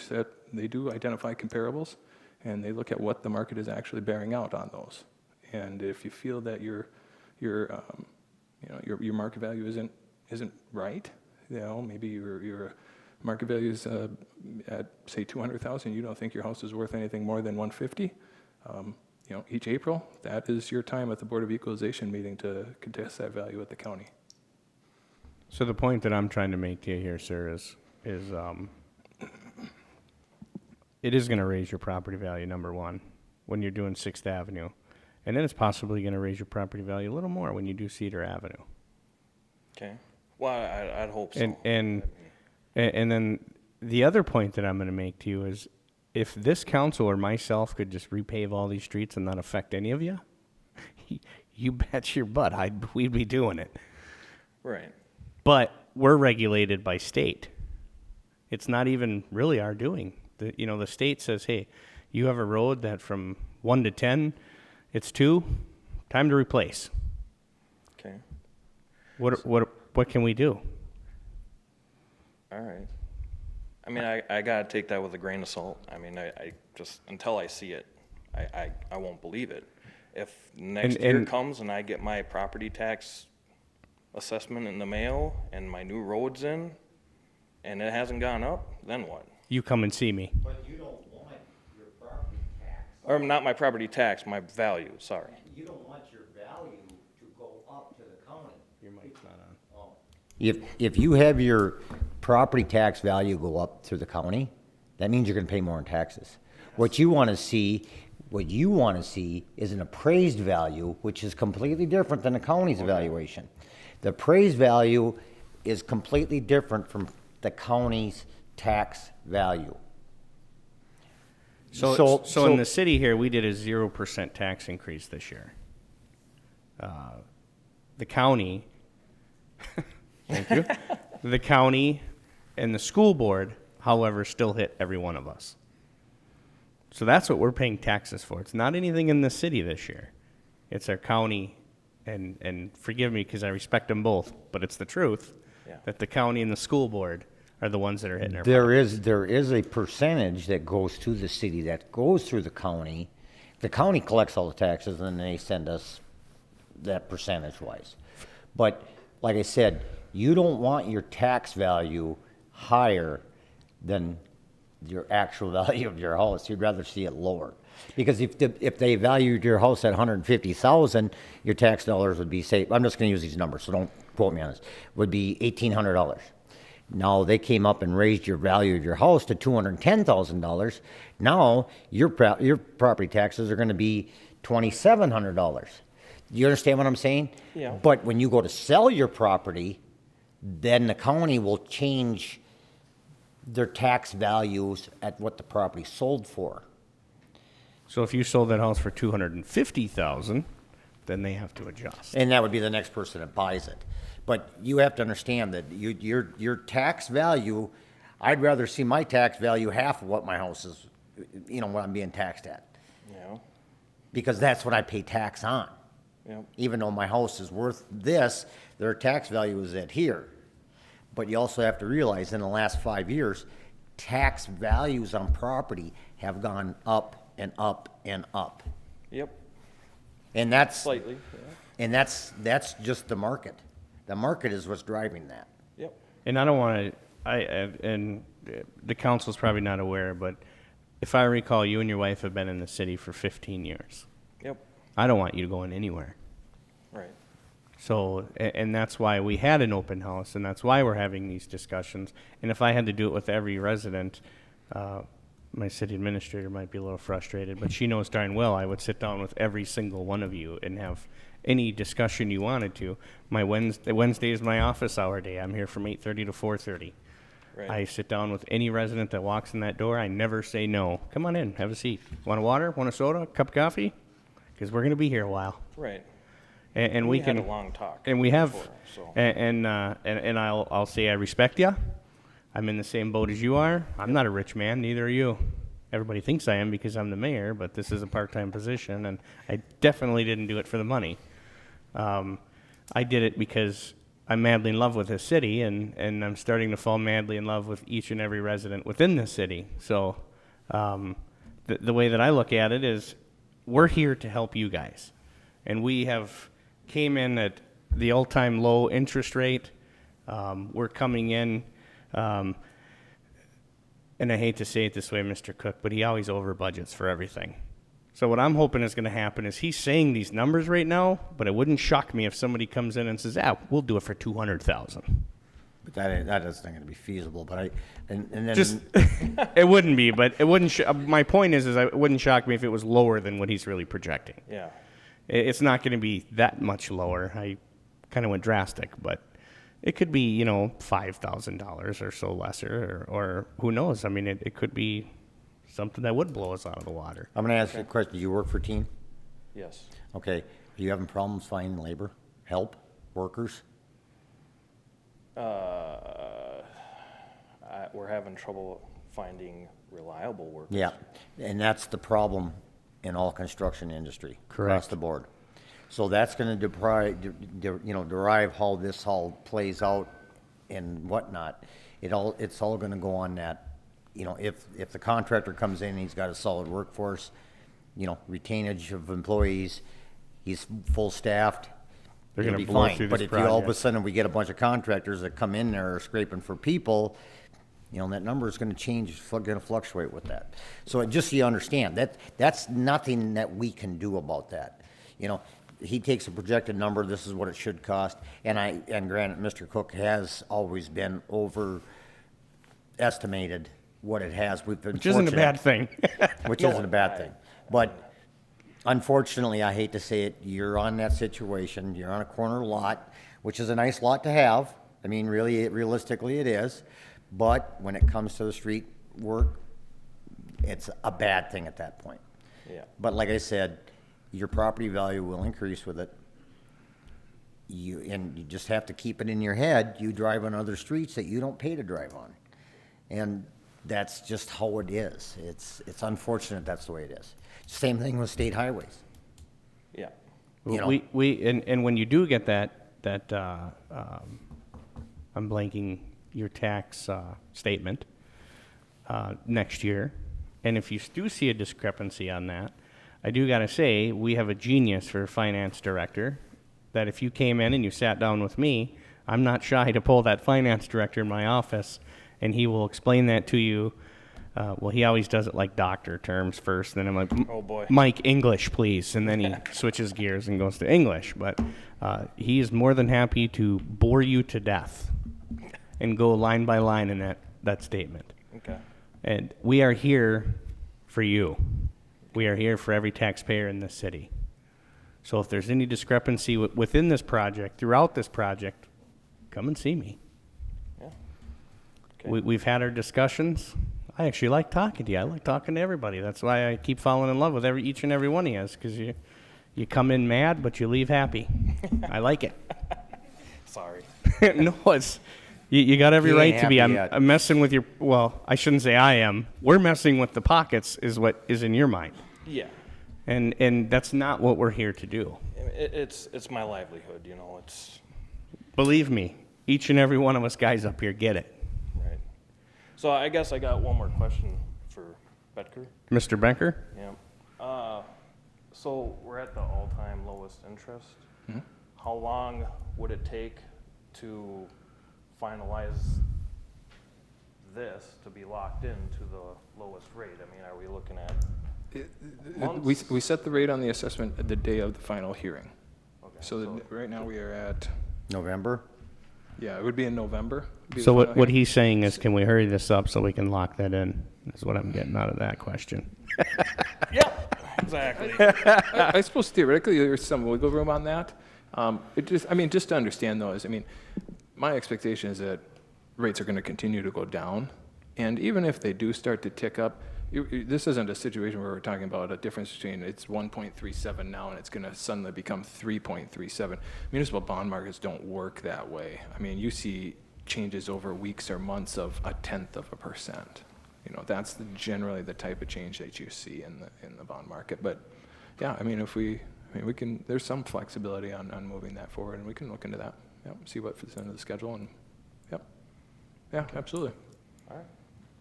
identify comparables, and they look at what the market is actually bearing out on those. And if you feel that your market value isn't right, maybe your market value is at say 200,000, you don't think your house is worth anything more than 150. Each April, that is your time at the Board of Equalization meeting to contest that value at the county. So the point that I'm trying to make to you here, sir, is it is going to raise your property value, number one, when you're doing 6th Avenue. And then it's possibly going to raise your property value a little more when you do Cedar Avenue. Okay. Well, I'd hope so. And then the other point that I'm going to make to you is, if this council or myself could just repave all these streets and not affect any of you, you bet your butt we'd be doing it. Right. But we're regulated by state. It's not even really our doing. The state says, hey, you have a road that from 1 to 10, it's 2, time to replace. Okay. What can we do? All right. I mean, I gotta take that with a grain of salt. I mean, I just, until I see it, I won't believe it. If next year comes and I get my property tax assessment in the mail and my new road's in, and it hasn't gone up, then what? You come and see me. But you don't want your property tax. Or not my property tax, my value, sorry. You don't want your value to go up to the county. Your mic's not on. If you have your property tax value go up to the county, that means you're gonna pay more in taxes. What you wanna see is an appraised value, which is completely different than the county's evaluation. The appraised value is completely different from the county's tax value. So in the city here, we did a 0% tax increase this year. The county, thank you, the county and the school board, however, still hit every one of us. So that's what we're paying taxes for. It's not anything in the city this year. It's our county, and forgive me because I respect them both, but it's the truth, that the county and the school board are the ones that are hitting our pockets. There is a percentage that goes to the city that goes through the county. The county collects all the taxes and they send us that percentage-wise. But like I said, you don't want your tax value higher than your actual value of your house. You'd rather see it lower. Because if they valued your house at $150,000, your tax dollars would be, say, I'm just going to use these numbers, so don't quote me on this, would be $1,800. Now, they came up and raised your value of your house to $210,000. Now, your property taxes are gonna be $2,700. You understand what I'm saying? Yeah. But when you go to sell your property, then the county will change their tax values at what the property sold for. So if you sold that house for $250,000, then they have to adjust. And that would be the next person that buys it. But you have to understand that your tax value, I'd rather see my tax value half of what my house is, what I'm being taxed at. Yeah, Because that's what I pay tax on. yeah, Even though my house is worth this, their tax value is at here. But you also have to realize in the last 5 years, tax values on property have gone up and up and up. yep, And that's, slightly, yeah, and that's just the market. The market is what's driving that. yep, And I don't want to, and the council's probably not aware, but if I recall, you and your wife have been in the city for 15 years. yep, I don't want you going anywhere. right, So, and that's why we had an open house, and that's why we're having these discussions. And if I had to do it with every resident, my city administrator might be a little frustrated, but she knows darn well I would sit down with every single one of you and have any discussion you wanted to. My Wednesday is my office hour day. I'm here from 8:30 to 4:30. right. I sit down with any resident that walks in that door. I never say no. Come on in, have a seat. Want a water? Want a soda? Cup of coffee? Because we're going to be here a while. Right. And we had can. a long talk And we have. before, so. And I'll say I respect you. I'm in the same boat as you are. I'm not a rich man. Neither are you. Everybody thinks I am because I'm the mayor, but this is a part-time position, and I definitely didn't do it for the money. I did it because I'm madly in love with this city, and I'm starting to fall madly in love with each and every resident within this city. So the way that I look at it is we're here to help you guys. And we have came in at the all-time low interest rate. We're coming in, and I hate to say it this way, Mr. Cook, but he always over budgets for everything. So what I'm hoping is going to happen is he's saying these numbers right now, but it wouldn't shock me if somebody comes in and says, we'll do it for $200,000. But that isn't going to be feasible. But and then Just, it wouldn't be, but it wouldn't, my point is it wouldn't shock me if it was lower than what he's really projecting. Yeah, It's not going to be that much lower. I kind of went drastic, but it could be, $5,000 or so lesser, or who knows? I mean, it could be something that would blow us out of the water. I'm going to ask you a question. Do you work for Team? yes. Okay. Are you having problems finding labor, help, workers? We're having trouble finding reliable workers. Yeah, and that's the problem in all construction industry. Across Correct. the board. So that's going to derive how this all plays out and whatnot. It's all going to go on that, if the contractor comes in, he's got a solid workforce, retainage of employees, he's full staffed. They're it'll gonna be blow fine. through But this if all of a project. sudden we get a bunch of contractors that come in there scraping for people, that number is going to change, going to fluctuate with that. So just so you understand, that's nothing that we can do about that. He takes a projected number, this is what it should cost, and granted, Mr. Cook has always been overestimated what it has. We've been Which isn't a fortunate. bad thing. Which isn't a bad thing. But unfortunately, I hate to say it, you're on that situation, you're on a corner lot, which is a nice lot to have. I mean, really, realistically, it is. But when it comes to the street work, it's a bad thing at that point. Yeah. But like I said, your property value will increase with it. And you just have to keep it in your head, you drive on other streets that you don't pay to drive on. And that's just how it is. It's unfortunate that's the way it is. Same thing with state highways. Yeah, And when you do get that I'm blanking your tax statement next year, and if you do see a discrepancy on that, I do got to say we have a genius for a finance director. That if you came in and you sat down with me, I'm not shy to pull that finance director in my office, and he will explain that to you. Well, he always does it like doctor terms first, then I'm like, Oh, boy. Mike, English, please. And then he switches gears and goes to English. But he is more than happy to bore you to death and go line by line in that statement. Okay. And we are here for you. We are here for every taxpayer in this city. So if there's any discrepancy within this project, throughout this project, come and see me. Yeah. Okay. We've had our discussions. I actually like talking to you. I like talking to everybody. That's why I keep falling in love with each and every one of you, because you come in mad, but you leave happy. I like it. Sorry. No, it's you got every He ain't right to be. happy yet. I'm messing with your. Well, I shouldn't say I am. We're messing with the pockets, is what is in your mind, Yeah. and that's not what we're here to do. It's my livelihood, you know, it's, Believe me, each and every one of us guys up here get it. right. So I guess I got one more question for Betker. Mr. Becker, Yeah. So we're at the all-time lowest interest. How long would it take to finalize this to be locked into the lowest rate? I mean, are we looking at We set the rate on the assessment the day of the final hearing. Okay, So right now we are at, November? yeah, it would be in November. Be the so final what hearing. he's saying is, can we hurry this up so we can lock that in? Is what I'm getting out of that question. Yeah, exactly. I suppose theoretically there's some wiggle room on that. Just to understand though, my expectation is that rates are going to continue to go down. And even if they do start to tick up, this isn't a situation where we're talking about a difference between it's 1.37 now and it's going to suddenly become 3.37. Municipal bond markets don't work that way. I mean, you see changes over weeks or months of 0.1%. You know, that's generally the type of change that you see in the bond market. But yeah, we can, there's some flexibility on moving that forward, and we can look into that. Yep, see what fits into the schedule, and yep. Yeah, absolutely. All right.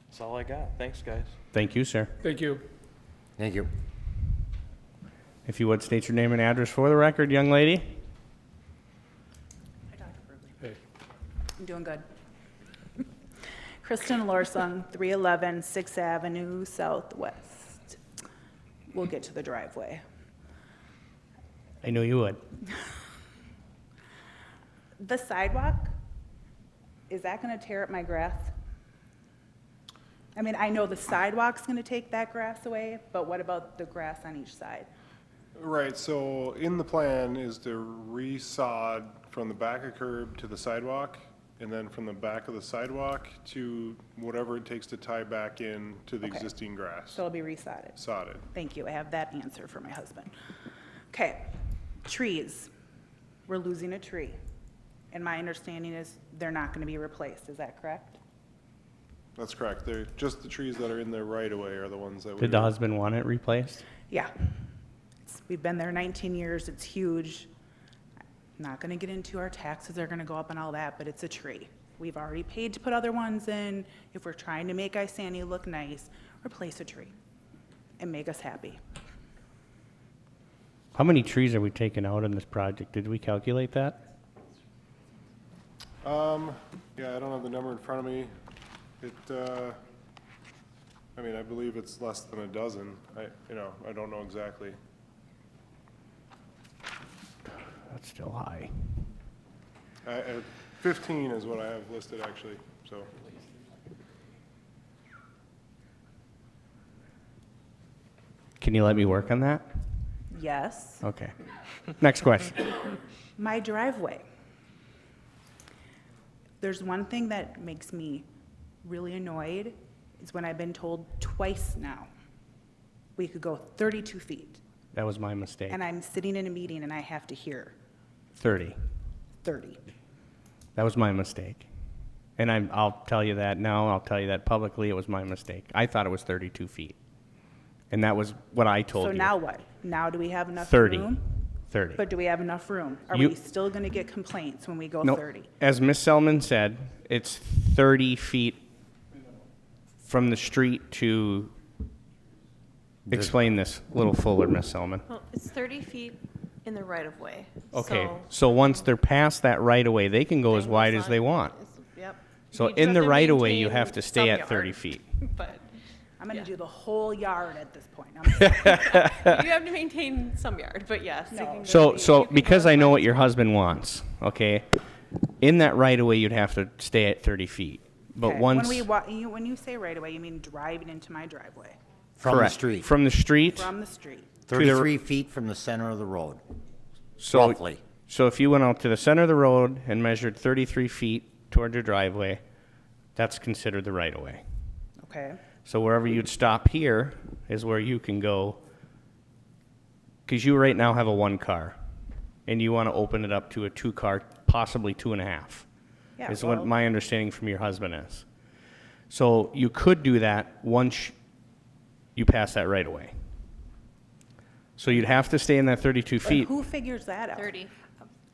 That's all I got. Thanks, guys. Thank you, sir. Thank you. Thank you. If you would state your name and address for the record, young lady. Hey, I'm doing good. Kristen Lorsong, 311 6th Avenue Southwest. We'll get to the driveway. I knew you would. The sidewalk, is that going to tear up my grass? I mean, I know the sidewalk's going to take that grass away, but what about the grass on each side? Right, so in the plan is to re-sod from the back of curb to the sidewalk, and then from the back of the sidewalk to whatever it takes to tie back in to the Okay. existing grass. So it'll be resodded. Sodded. Thank you, I have that answer for my husband. Okay, trees. We're losing a tree. And my understanding is they're not going to be replaced, is that correct? That's correct. They're just the trees that are in the right of way are the ones that we. Did the husband want it replaced? Yeah. We've been there 19 years, it's huge. Not gonna get into our taxes are gonna go up and all that, but it's a tree. We've already paid to put other ones in. If we're trying to make Isani look nice, replace a tree and make us happy. How many trees are we taking out in this project? Did we calculate that? Yeah, I don't have the number in front of me. I believe it's less than a dozen. I don't know exactly. That's still high. 15 is what I have listed, actually, so. Can you let me work on that? Yes. Okay. Next question. My driveway. There's one thing that makes me really annoyed is when I've been told twice now, we could go 32 feet. That was my mistake. And I'm sitting in a meeting and I have to hear 30. 30. That was my mistake. And I'll tell you that now. I'll tell you that publicly. It was my mistake. I thought it was 32 feet. And that was what I told So you. now what? Now do we have enough 30. room? 30. But do we have enough room? Are You- we still going to get complaints when we go No, 30? as Ms. Selman said, it's 30 feet from the street to, explain this a little fuller, Ms. Selman. Well, it's 30 feet in the right-of-way. Okay, so once they're past that right-of-way, they can go as wide as they want. Yep. So You just in have the to right-of-way, you maintain have to stay some at 30 yard, feet. But I'm going to Yeah. do the whole yard at this point. I'm sorry. you have to maintain some yard, but yes. it No. can go- So you can because go I as know wide what as your you want. husband wants, okay? In that right of way, you'd have to stay at 30 feet. But Okay. once, When you say right away, you mean driving into my driveway From the correct. street, From the street, from the street. 33 feet from the center of the road, so, roughly. so if you went out to the center of the road and measured 33 feet toward your driveway, that's considered the right of way. Okay. So wherever you'd stop here is where you can go, because you right now have a 1 car, and you want to open it up to a 2 car, possibly 2.5. Yeah, Is well- what my understanding from your husband is. So you could do that once you pass that right away. So you'd have to stay in that 32 But feet. who figures that out? 30.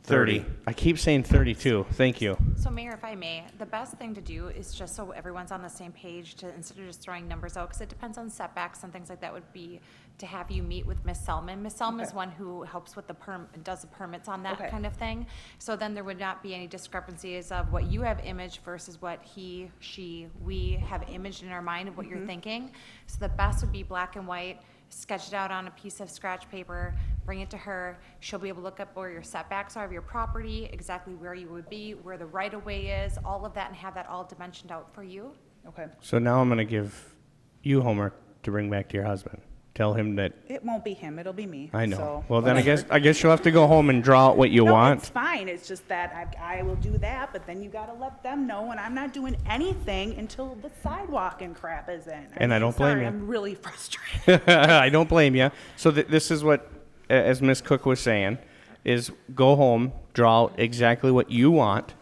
30. I keep saying 32. Thank you. So Mayor, if I may, the best thing to do is just so everyone's on the same page to, instead of just throwing numbers out, because it depends on setbacks and things like that, would be to have you meet with Ms. Selman. Ms. Selman is Okay. one who helps with the does the permits on that Okay. kind of thing. So then there would not be any discrepancies of what you have imaged versus what he, she, we have imaged in our mind of what you're thinking. So the best would be black and white, sketch it out on a piece of scratch paper, bring it to her. She'll be able to look up where your setbacks are of your property, exactly where you would be, where the right-of-way is, all of that, and have that all dimensioned out for you. Okay. So now I'm going to give you homework to bring back to your husband. Tell him that, It won't be him, it'll be me. I know. so Well, then whatever. I guess you'll have to go home and draw out what you No, want. it's fine, it's just that I will do that, but then you gotta let them know, and I'm not doing anything until the sidewalk and crap is in. And I don't blame sorry, you. I'm really frustrated. I don't blame you. So this is what, as Ms. Cook was saying, is go home, draw out exactly what you want,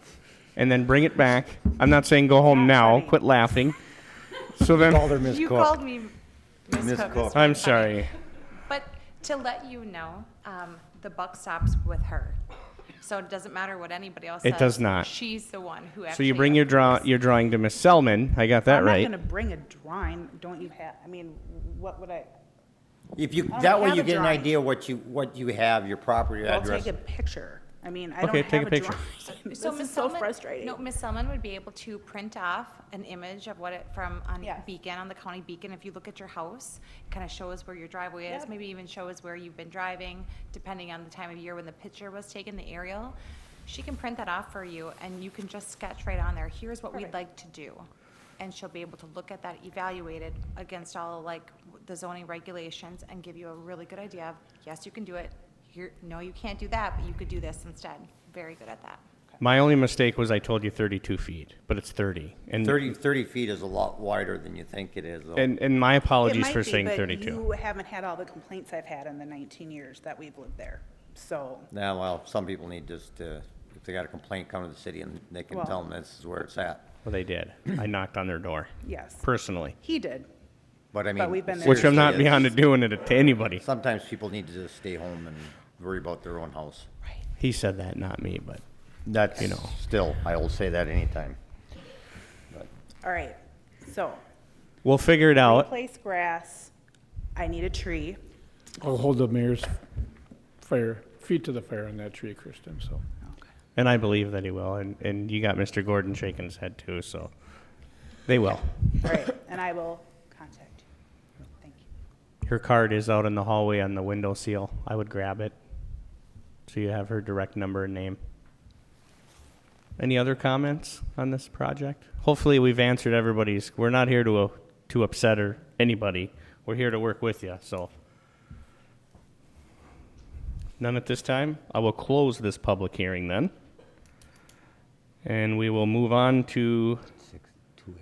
and then bring it back. I'm not saying go home Not now. funny. Quit laughing. So then, Called her Miss You Cook. called me Ms. Ms. Cook. Cook. It's I'm funny. sorry. But to let you know, the buck stops with her. So it doesn't matter what anybody else says. It does not. She's the one who actually. So you bring your drawing to Miss Selman. I got that I'm right. not gonna bring a drawing, don't you have, I mean, what would I, If you, don't that way have you a get an drawing. idea what you have, your property I'll address. take a picture. I mean, I Okay, don't take have a a picture. drawing. This So is Ms. so Selman- frustrating. No, Ms. Selman would be able to print off an image of what it, from, on Yes. Beacon, on the county Beacon. If you look at your house, it kind of shows where your driveway is, Yep. maybe even shows where you've been driving, depending on the time of year when the picture was taken, the aerial. She can print that off for you, and you can just sketch right on there, here's what we'd Perfect. like to do. And she'll be able to look at that, evaluate it against all like the zoning regulations, and give you a really good idea of, yes, you can do it. Here, no, you can't do that, but you could do this instead. Very good at that. My only mistake was I told you 32 feet, but it's 30. And 30 feet is a lot wider than you think it is, though. and my It apologies might for be, saying but 32. you haven't had all the complaints I've had in the 19 years that we've lived there, so. Now, well, some people need just to, if they got a complaint, come to the city and they can Well- tell them this is where it's at. Well, they did. I knocked on their door Yes, personally, he did. But I But mean, we've been there. which I'm not seriously, beyond it's- doing it to anybody. Sometimes people need to just stay home and worry about their own house. He said that, not me, but That's, You know. still, I will say that anytime. All right, so, we'll figure it out. replace grass, I need a tree. I'll hold the mayor's feet to the fire on that tree, Kristen, so. And I believe that he will. And you got Mr. Gordon shaking his head too, so they will. All right, and I will contact you. Thank you. Her card is out in the hallway on the window seal. I would grab it. So you have her direct number and name. Any other comments on this project? Hopefully we've answered everybody's. We're not here to upset or anybody. We're here to work with you, so. None at this time. I will close this public hearing then. And we will move on to, 2A.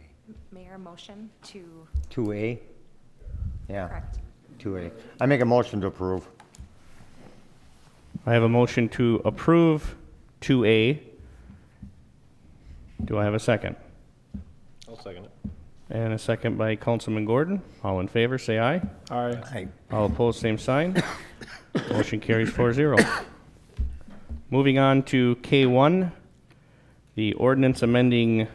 Mayor, motion to, 2A? Yeah, correct. 2A. I make a motion to approve. I have a motion to approve 2A. Do I have a second? I'll second it. And a second by Councilman Gordon. All in favor, say aye. Aye. All opposed, same sign. Motion carries 4-0. Moving on to K1, the ordinance amending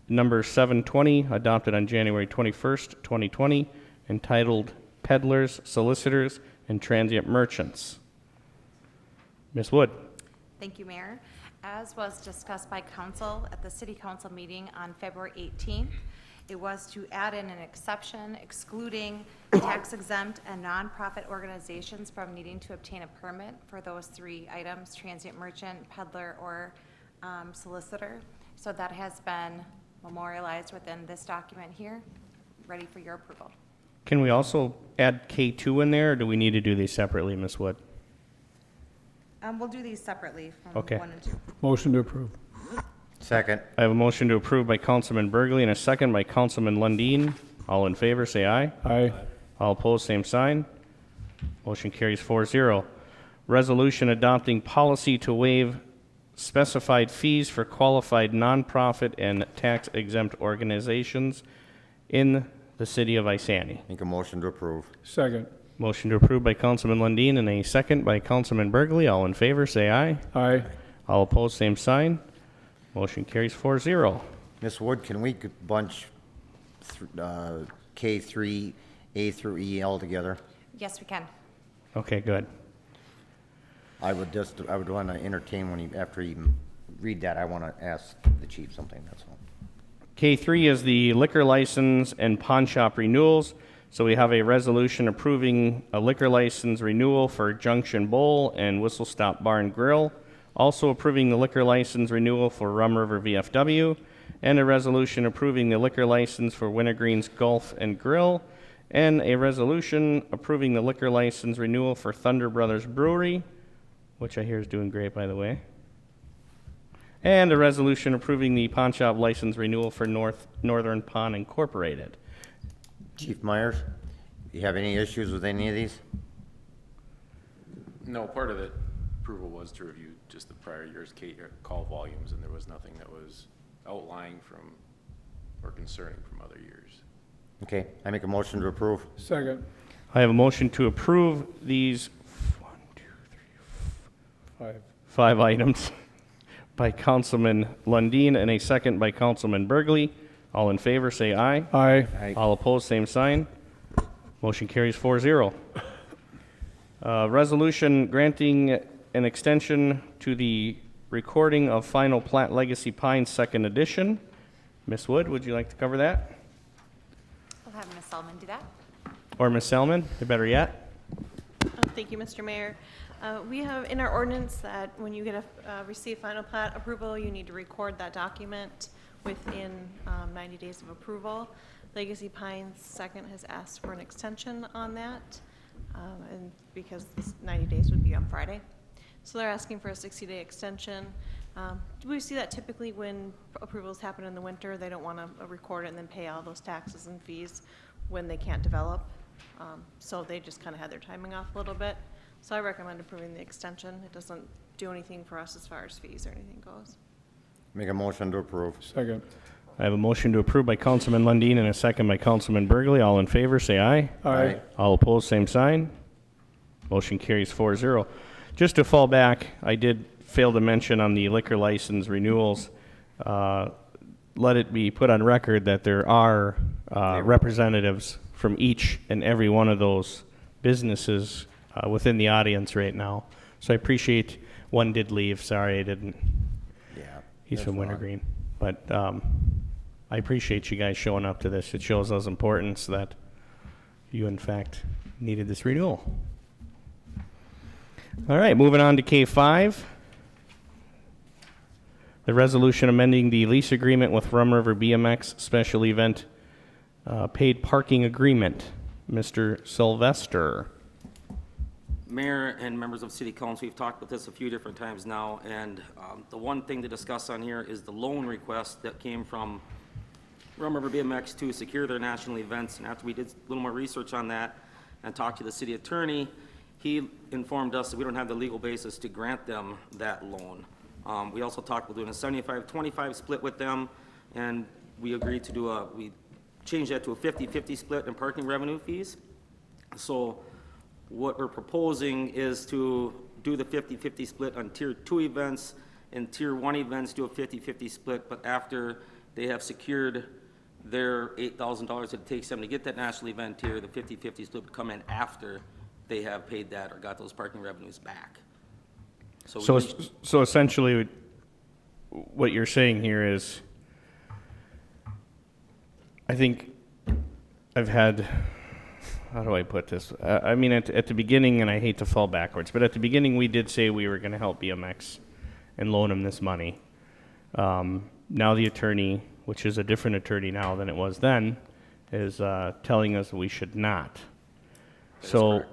number 720, adopted on January 21st, 2020, entitled Peddlers, Solicitors, and Transient Merchants. Ms. Wood. Thank you, Mayor. As was discussed by council at the city council meeting on February 18th, it was to add in an exception excluding tax exempt and nonprofit organizations from needing to obtain a permit for those three items, transient merchant, peddler, or solicitor. So that has been memorialized within this document here, ready for your approval. Can we also add K2 in there, or do we need to do these separately, Ms. Wood? We'll do these separately from Okay. 1 and 2. Motion to approve. Second. I have a motion to approve by Councilman Burgley and a second by Councilman Lundin. All in favor, say aye. Aye. All opposed, same sign. Motion carries 4-0. Resolution adopting policy to waive specified fees for qualified nonprofit and tax-exempt organizations in the city of Isani. Make a motion to approve. Second. Motion to approve by Councilman Lundin and a second by Councilman Burgley. All in favor, say aye. Aye. All opposed, same sign. Motion carries 4-0. Ms. Wood, can we bunch K3, A through E all together? Yes, we can. Okay, good. I would want to entertain after you read that, I want to ask the chief something, that's all. K3 is the liquor license and pawn shop renewals. So we have a resolution approving a liquor license renewal for Junction Bowl and Whistle Stop Bar and Grill. Also approving the liquor license renewal for Rum River VFW. And a resolution approving the liquor license for Wintergreen's Golf and Grill. And a resolution approving the liquor license renewal for Thunder Brothers Brewery, which I hear is doing great, by the way. And a resolution approving the pawn shop license renewal for Northern Pawn Incorporated. Chief Myers, you have any issues with any of these? No, part of the approval was to review just the prior year's call volumes, and there was nothing that was outlying from or concerning from other years. Okay, I make a motion to approve. Second. I have a motion to approve these 5. 5 items by Councilman Lundin and a second by Councilman Burgley. All in favor, say aye. Aye. All opposed, same sign. Motion carries 4-0. Resolution granting an extension to the recording of final plat Legacy Pines Second Edition. Ms. Wood, would you like to cover that? We'll have Ms. Selman do that. Or Ms. Selman, better yet? Thank you, Mr. Mayor. We have in our ordinance that when you get receive final plat approval, you need to record that document within 90 days of approval. Legacy Pines Second has asked for an extension on that, and because this 90 days would be on Friday. So they're asking for a 60-day extension. We see that typically when approvals happen in the winter, they don't want to record it and then pay all those taxes and fees when they can't develop. So they just kind of had their timing off a little bit. So I recommend approving the extension. It doesn't do anything for us as far as fees or anything goes. Make a motion to approve. Second. I have a motion to approve by Councilman Lundin and a second by Councilman Burgley. All in favor, say aye. Aye. All opposed, same sign. Motion carries 4-0. Just to fall back, I did fail to mention on the liquor license renewals, let it be put on record that there are representatives from each and every one of those businesses within the audience right now. So I appreciate, one did leave, sorry I didn't. Yeah. He's that's from fine. Wintergreen. But I appreciate you guys showing up to this. It shows us importance that you, in fact, needed this renewal. All right, moving on to K5. The resolution amending the lease agreement with Rum River BMX Special Event Paid Parking Agreement. Mr. Sylvester. Mayor and members of City Council, we've talked about this a few different times now, and the one thing to discuss on here is the loan request that came from Rum River BMX to secure their national events. And after we did a little more research on that and talked to the city attorney, he informed us that we don't have the legal basis to grant them that loan. We also talked about doing a 75-25 split with them, and we agreed to do we changed that to a 50-50 split in parking revenue fees. So what we're proposing is to do the 50-50 split on Tier 2 events, and Tier 1 events do a 50-50 split, but after they have secured their $8,000 that it takes them to get that national event tier, the 50-50 split would come in after they have paid that or got those parking revenues back. So essentially, what you're saying here is, I think I've had, how do I put this? I mean, at the beginning, and I hate to fall backwards, but at the beginning, we did say we were going to help BMX and loan them this money. Now the attorney, which is a different attorney now than it was then, is telling us we should not. So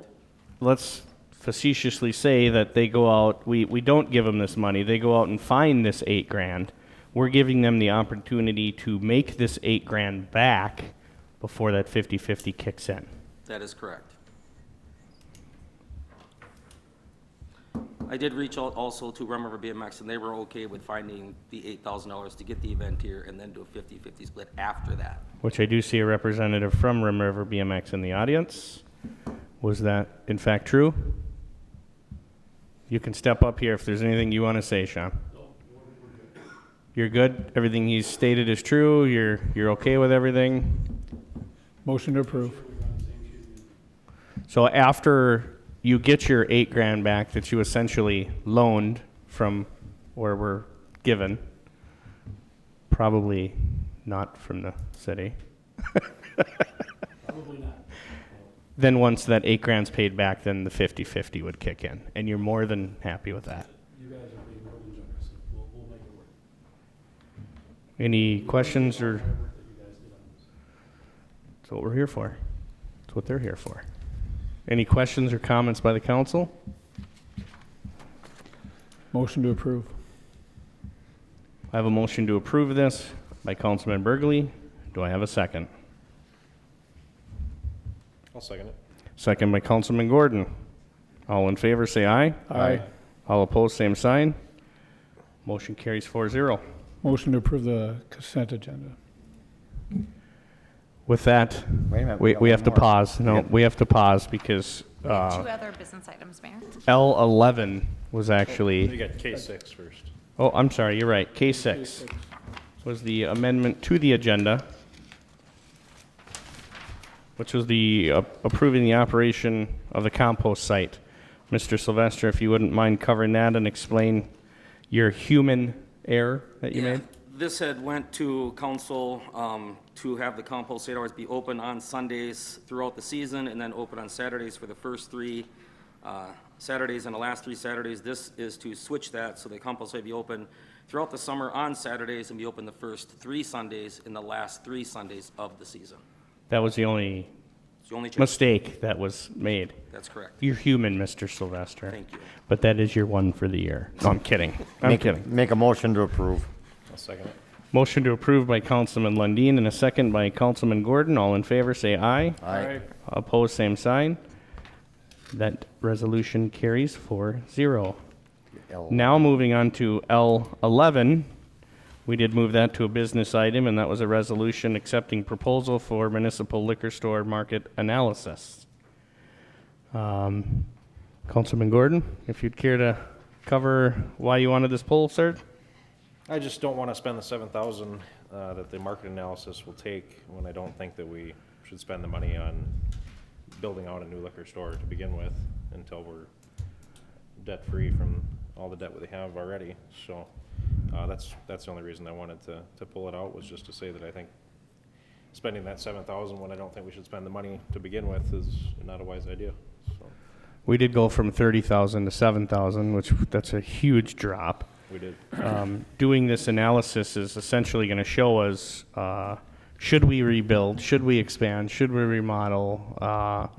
let's facetiously say that they go out, we don't give them this money, they go out and find this $8,000. We're giving them the opportunity to make this $8,000 back before that 50/50 kicks in. That is correct. I did reach out also to Rum River BMX, and they were okay with finding the $8,000 to get the event here and then do a 50/50 split after that. Which I do see a representative from Rim River BMX in the audience. Was that in fact true? You can step up here if there's anything you want to say, Sean. You're good? Everything he's stated is true? You're okay with everything? Motion to approve. So after you get your $8,000 back that you essentially loaned from or were given, probably not from the city. Probably not. Then once that $8,000's paid back, then the 50/50 would kick in, and you're more than happy with that. You guys are being more than generous. We'll make it work. Any questions or? Hard work that you guys did on this. That's what we're here for. That's what they're here for. Any questions or comments by the council? Motion to approve. I have a motion to approve this by Councilman Burgley. Do I have a second? I'll second it. Second by Councilman Gordon. All in favor, say aye. Aye. All opposed, same sign. Motion carries 4-0. Motion to approve the consent agenda. With that, Wait a minute, we got have one to more. pause. No, we have to pause because Two other business items, Mayor. L11 was You actually, got K6 first. oh, I'm sorry, you're right. K6 was the amendment to the agenda, which was the approving the operation of the compost site. Mr. Sylvester, if you wouldn't mind covering that and explain your human error that you made? This had went to council to have the compost site hours be open on Sundays throughout the season and then open on Saturdays for the first 3 Saturdays and the last 3 Saturdays. This is to switch that so the compost site be open throughout the summer on Saturdays and be open the first 3 Sundays in the last 3 Sundays of the season. That was the only It's the only change. mistake that was made. That's correct. You're human, Mr. Sylvester. Thank you. But that is your one for the year. No, I'm kidding. I'm kidding. Make a motion to approve. I'll second it. Motion to approve by Councilman Lundin and a second by Councilman Gordon. All in favor, say aye. Aye. Opposed, same sign. That resolution carries 4-0. Now moving on to L11. We did move that to a business item, and that was a resolution accepting proposal for municipal liquor store market analysis. Councilman Gordon, if you'd care to cover why you wanted this poll, sir? I just don't want to spend the 7,000 that the market analysis will take when I don't think that we should spend the money on building out a new liquor store to begin with until we're debt-free from all the debt that we have already. So that's the only reason I wanted to pull it out, was just to say that I think spending that 7,000 when I don't think we should spend the money to begin with is not a wise idea. So We did go from 30,000 to 7,000, which that's a huge drop. we did. Doing this analysis is essentially going to show us, should we rebuild, should we expand, should we remodel?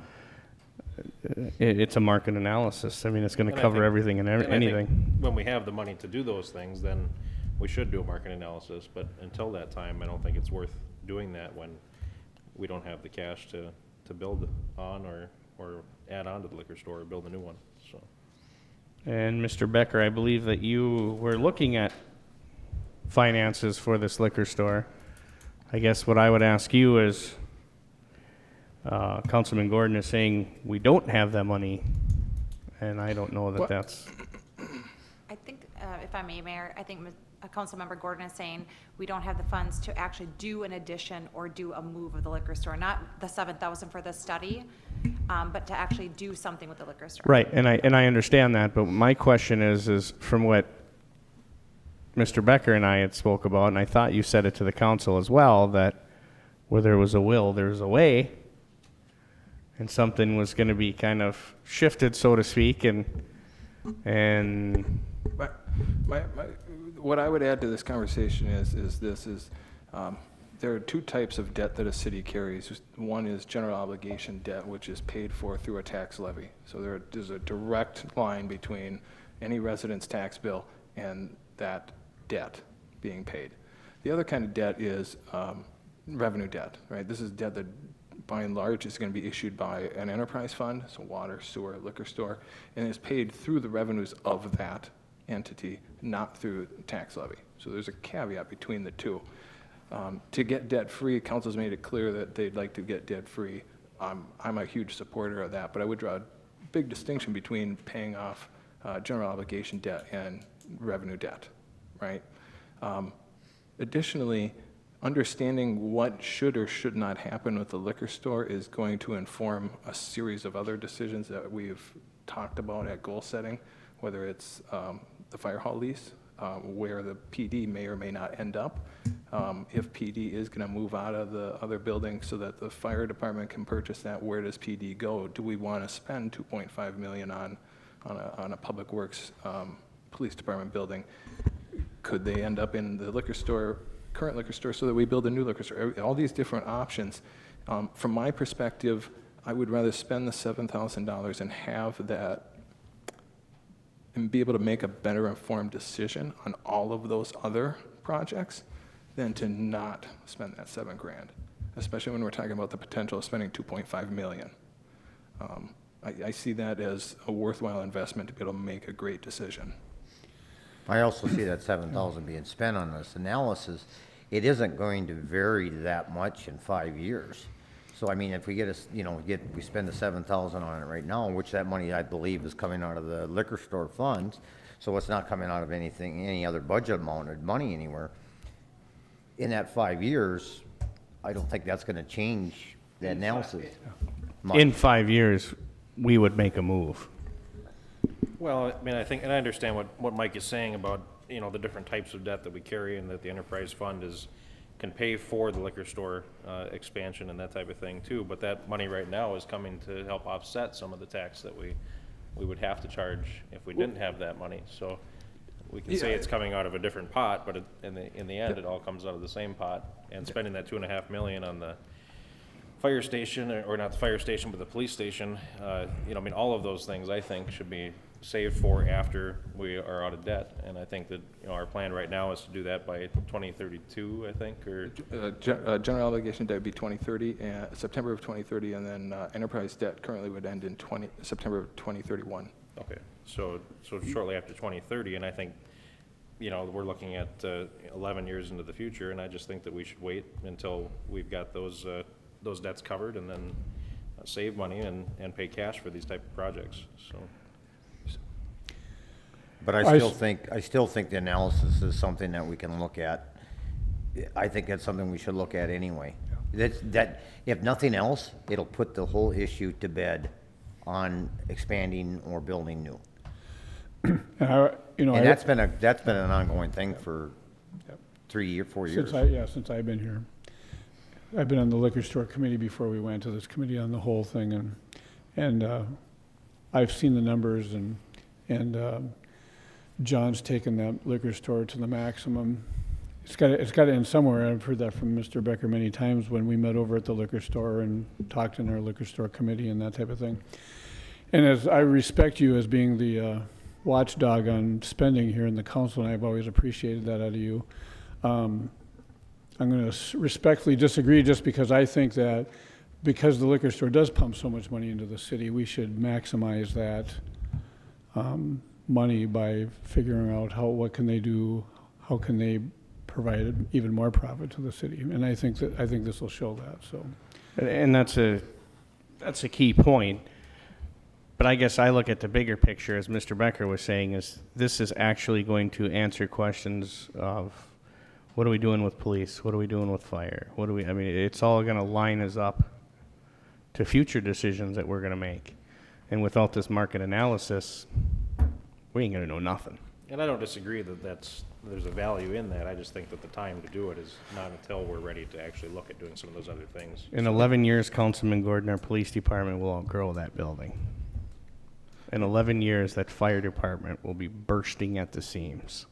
It's a market analysis. I mean, it's going to And I cover think- everything and and I think anything. When we have the money to do those things, then we should do a market analysis, but until that time, I don't think it's worth doing that when we don't have the cash to build on or add on to the liquor store or build a new one, so. And Mr. Becker, I believe that you were looking at finances for this liquor store. I guess what I would ask you is, Councilman Gordon is saying we don't have that money, and I don't know that What? that's, I think, if I may, Mayor, I think Councilmember Gordon is saying we don't have the funds to actually do an addition or do a move of the liquor store, not the 7,000 for the study, but to actually do something with the liquor store. right, and I understand that, but my question is from what Mr. Becker and I had spoke about, and I thought you said it to the council as well, that where there was a will, there was a way, and something was going to be kind of shifted, so to speak, and what I would add to this conversation is there are two types of debt that a city carries. One is general obligation debt, which is paid for through a tax levy. So there's a direct line between any resident's tax bill and that debt being paid. The other kind of debt is revenue debt, right? This is debt that by and large is going to be issued by an enterprise fund, so water, sewer, liquor store, and is paid through the revenues of that entity, not through tax levy. So there's a caveat between the two. To get debt-free, council's made it clear that they'd like to get debt-free. I'm a huge supporter of that, but I would draw a big distinction between paying off general obligation debt and revenue debt, right? Additionally, understanding what should or should not happen with the liquor store is going to inform a series of other decisions that we've talked about at goal setting, whether it's the fire hall lease, where the PD may or may not end up. If PD is going to move out of the other building so that the fire department can purchase that, where does PD go? Do we want to spend $2.5 million on a public works police department building? Could they end up in the liquor store, current liquor store, so that we build a new liquor store? All these different options. From my perspective, I would rather spend the $7,000 and have that and be able to make a better informed decision on all of those other projects than to not spend that $7,000, especially when we're talking about the potential of spending $2.5 million. I see that as a worthwhile investment to be able to make a great decision. I also see that $7,000 being spent on this analysis. It isn't going to vary that much in 5 years. So I mean, if we get we spend the $7,000 on it right now, which that money I believe is coming out of the liquor store funds, so it's not coming out of any other budget amount of money anywhere. In that 5 years, I don't think that's going to change the analysis much. In 5 years, we would make a move. Well, I mean, I think, and I understand what Mike is saying about, the different types of debt that we carry and that the enterprise fund can pay for the liquor store expansion and that type of thing too. But that money right now is coming to help offset some of the tax that we would have to charge if we didn't have that money. So we can say it's coming out of a different pot, but in the end, it all comes out of the same pot. And spending that $2.5 million on the fire station, or not the fire station, but the police station, all of those things I think should be saved for after we are out of debt. And I think that, our plan right now is to do that by 2032, I think, or. General obligation debt would be 2030, September of 2030, and then enterprise debt currently would end in September of 2031. Okay, so shortly after 2030, and I think, we're looking at 11 years into the future, and I just think that we should wait until we've got those debts covered, and then save money and pay cash for these type of projects, so. But I still think the analysis is something that we can look at. I think that's something we should look at anyway. That if nothing else, it'll put the whole issue to bed on expanding or building new. And that's been an ongoing thing for 4 years. Since I've been here. I've been on the liquor store committee before we went to this committee on the whole thing, and I've seen the numbers, and John's taken that liquor store to the maximum. It's got to end somewhere. I've heard that from Mr. Becker many times when we met over at the liquor store and talked in our liquor store committee and that type of thing. And as I respect you as being the watchdog on spending here in the council, and I've always appreciated that out of you, I'm going to respectfully disagree, just because I think that because the liquor store does pump so much money into the city, we should maximize that money by figuring out what can they do, how can they provide even more profit to the city, and I think this will show that. So, And that's a key point. But I guess I look at the bigger picture, as Mr. Becker was saying, is this is actually going to answer questions of what are we doing with police? What are we doing with fire? It's all going to line us up to future decisions that we're going to make. And without this market analysis, we ain't going to know nothing. And I don't disagree that there's a value in that. I just think that the time to do it is not until we're ready to actually look at doing some of those other things. In 11 years, Councilman Gordon, our police department will outgrow that building. In 11 years, that fire department will be bursting at the seams.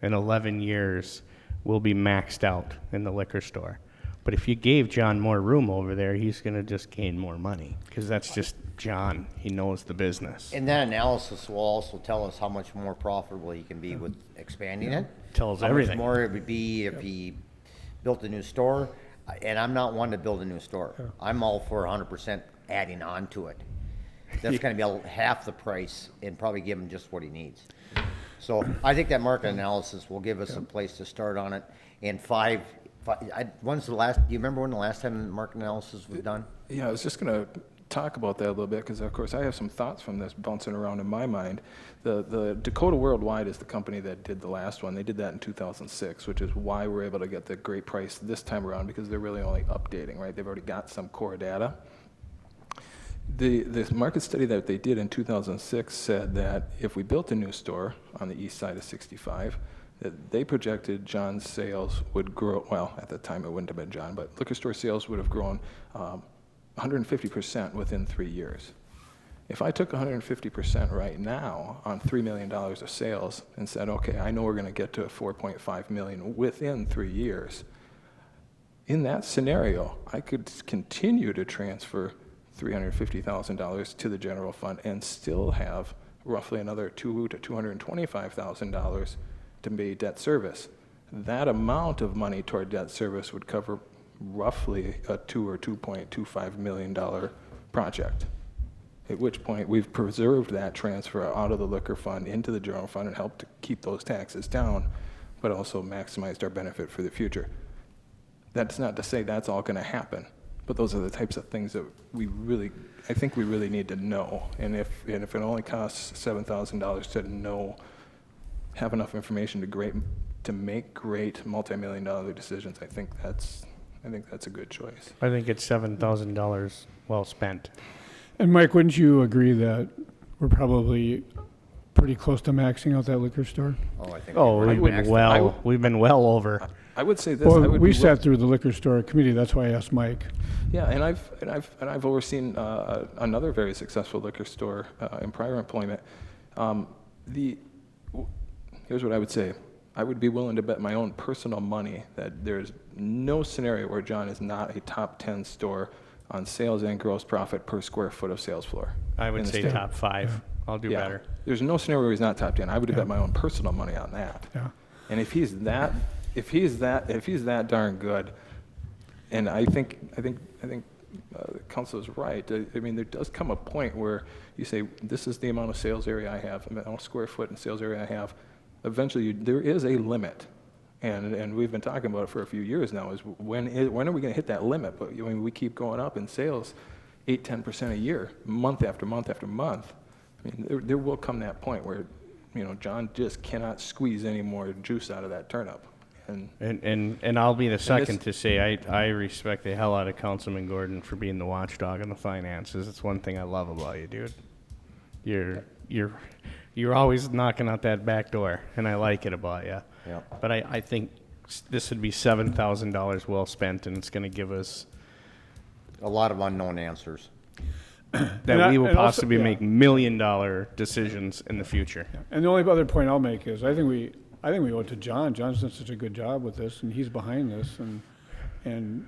in 11 years will be maxed out in the liquor store. But if you gave John more room over there, he's going to just gain more money because that's just John. He knows the business. And that analysis will also tell us how much more profitable he can be with expanding it. Tells How much everything. more it would be if he built a new store. And I'm not one to build a new store. I'm all for 100% adding on to it. That's gonna be half the price and probably give him just what he needs. So I think that market analysis will give us a place to start on it. And when's the last, do you remember when the last time the market analysis was done? Yeah, I was just going to talk about that a little bit because, of course, I have some thoughts from this bouncing around in my mind. The Dakota Worldwide is the company that did the last one. They did that in 2006, which is why we're able to get the great price this time around because they're really only updating, right? They've already got some core data. The market study that they did in 2006 said that if we built a new store on the east side of 65, that they projected John's sales would grow, well, at the time it wouldn't have been John, but liquor store sales would have grown 150% within 3 years. If I took 150% right now on $3 million of sales and said, okay, I know we're going to get to 4.5 million within 3 years, in that scenario, I could continue to transfer $350,000 to the general fund and still have roughly another $200,000 to $225,000 to pay debt service. That amount of money toward debt service would cover roughly a $2 or $2.25 million project. At which point we've preserved that transfer out of the liquor fund into the general fund and helped to keep those taxes down, but also maximized our benefit for the future. That's not to say that's all going to happen, but those are the types of things that I think we really need to know. And if it only costs $7,000 to know, have enough information to make great multi-million-dollar decisions, I think that's a good choice. I think it's $7,000 well spent. And Mike, wouldn't you agree that we're probably pretty close to maxing out that liquor store? Oh, I think. Oh, we've already maxed it. we've been well over. I would say this. Well, we sat through the liquor store committee, that's why I asked Mike. Yeah, and I've overseen another very successful liquor store in prior employment. Here's what I would say. I would be willing to bet my own personal money that there's no scenario where John is not a top 10 store on sales and gross profit per square foot of sales floor. I would in the say state. top 5. Yeah. I'll do better. There's no scenario where he's not top 10. I would bet my own personal money on that. Yeah. And if he's that darn good, and I think the council is right. I mean, there does come a point where you say, this is the amount of sales area I have, the amount of square foot and sales area I have. Eventually, there is a limit. And we've been talking about it for a few years now, is when are we going to hit that limit? But I mean, we keep going up in sales 8-10% a year, month after month after month. I mean, there will come that point where, John just cannot squeeze any more juice out of that turnip. And I'll be the second to say I respect the hell out of Councilman Gordon for being the watchdog on the finances. It's one thing I love about you, dude. You're always knocking out that back door, and I like it about you. Yeah. But I think this would be $7,000 well spent, and it's going to give us A lot of unknown answers. that we will possibly make $1 million decisions in the future. And the only other point I'll make is I think we owe it to John. John's done such a good job with this, and he's behind this. And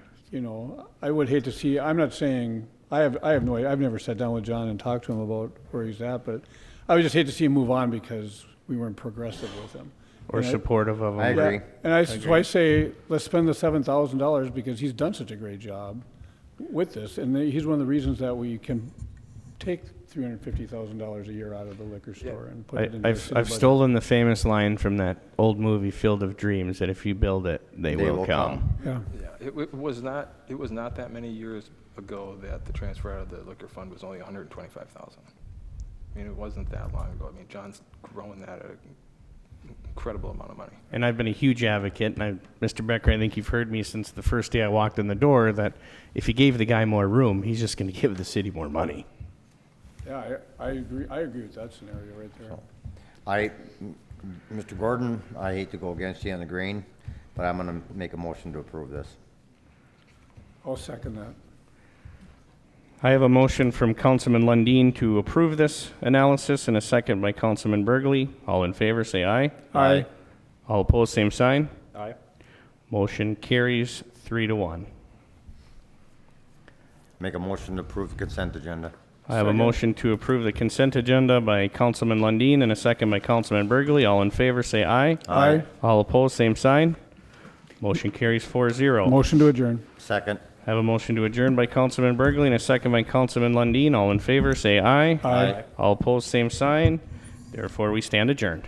I would hate to see. I'm not saying I have no idea. I've never sat down with John and talked to him about where he's at, but I would just hate to see him move on because we weren't progressive with him. Or supportive of them. I agree. And so I say, let's spend the $7,000 because he's done such a great job with this. And he's one of the reasons that we can take $350,000 a year out of the liquor store and put it into the city I've budget. stolen the famous line from that old movie Field of Dreams that if you build it, they will come. Yeah. Yeah, it was not that many years ago that the transfer out of the liquor fund was only $125,000. I mean, it wasn't that long ago. I mean, John's grown that at an incredible amount of money. And I've been a huge advocate, and Mr. Becker, I think you've heard me since the first day I walked in the door, that if you gave the guy more room, he's just going to give the city more money. Yeah, I agree. I agree with that scenario right there. Mr. Gordon, I hate to go against you on the grain, but I'm going to make a motion to approve this. I'll second that. I have a motion from Councilman Lundin to approve this analysis and a second by Councilman Burgley. All in favor, say aye. Aye. All opposed, same sign. Aye. Motion carries 3-1. Make a motion to approve the consent agenda. I have a motion to approve the consent agenda by Councilman Lundin and a second by Councilman Burgley. All in favor, say aye. Aye. All opposed, same sign. Motion carries 4-0. Motion to adjourn. Second. I have a motion to adjourn by Councilman Burgley and a second by Councilman Lundin. All in favor, say aye. Aye. All opposed, same sign. Therefore, we stand adjourned.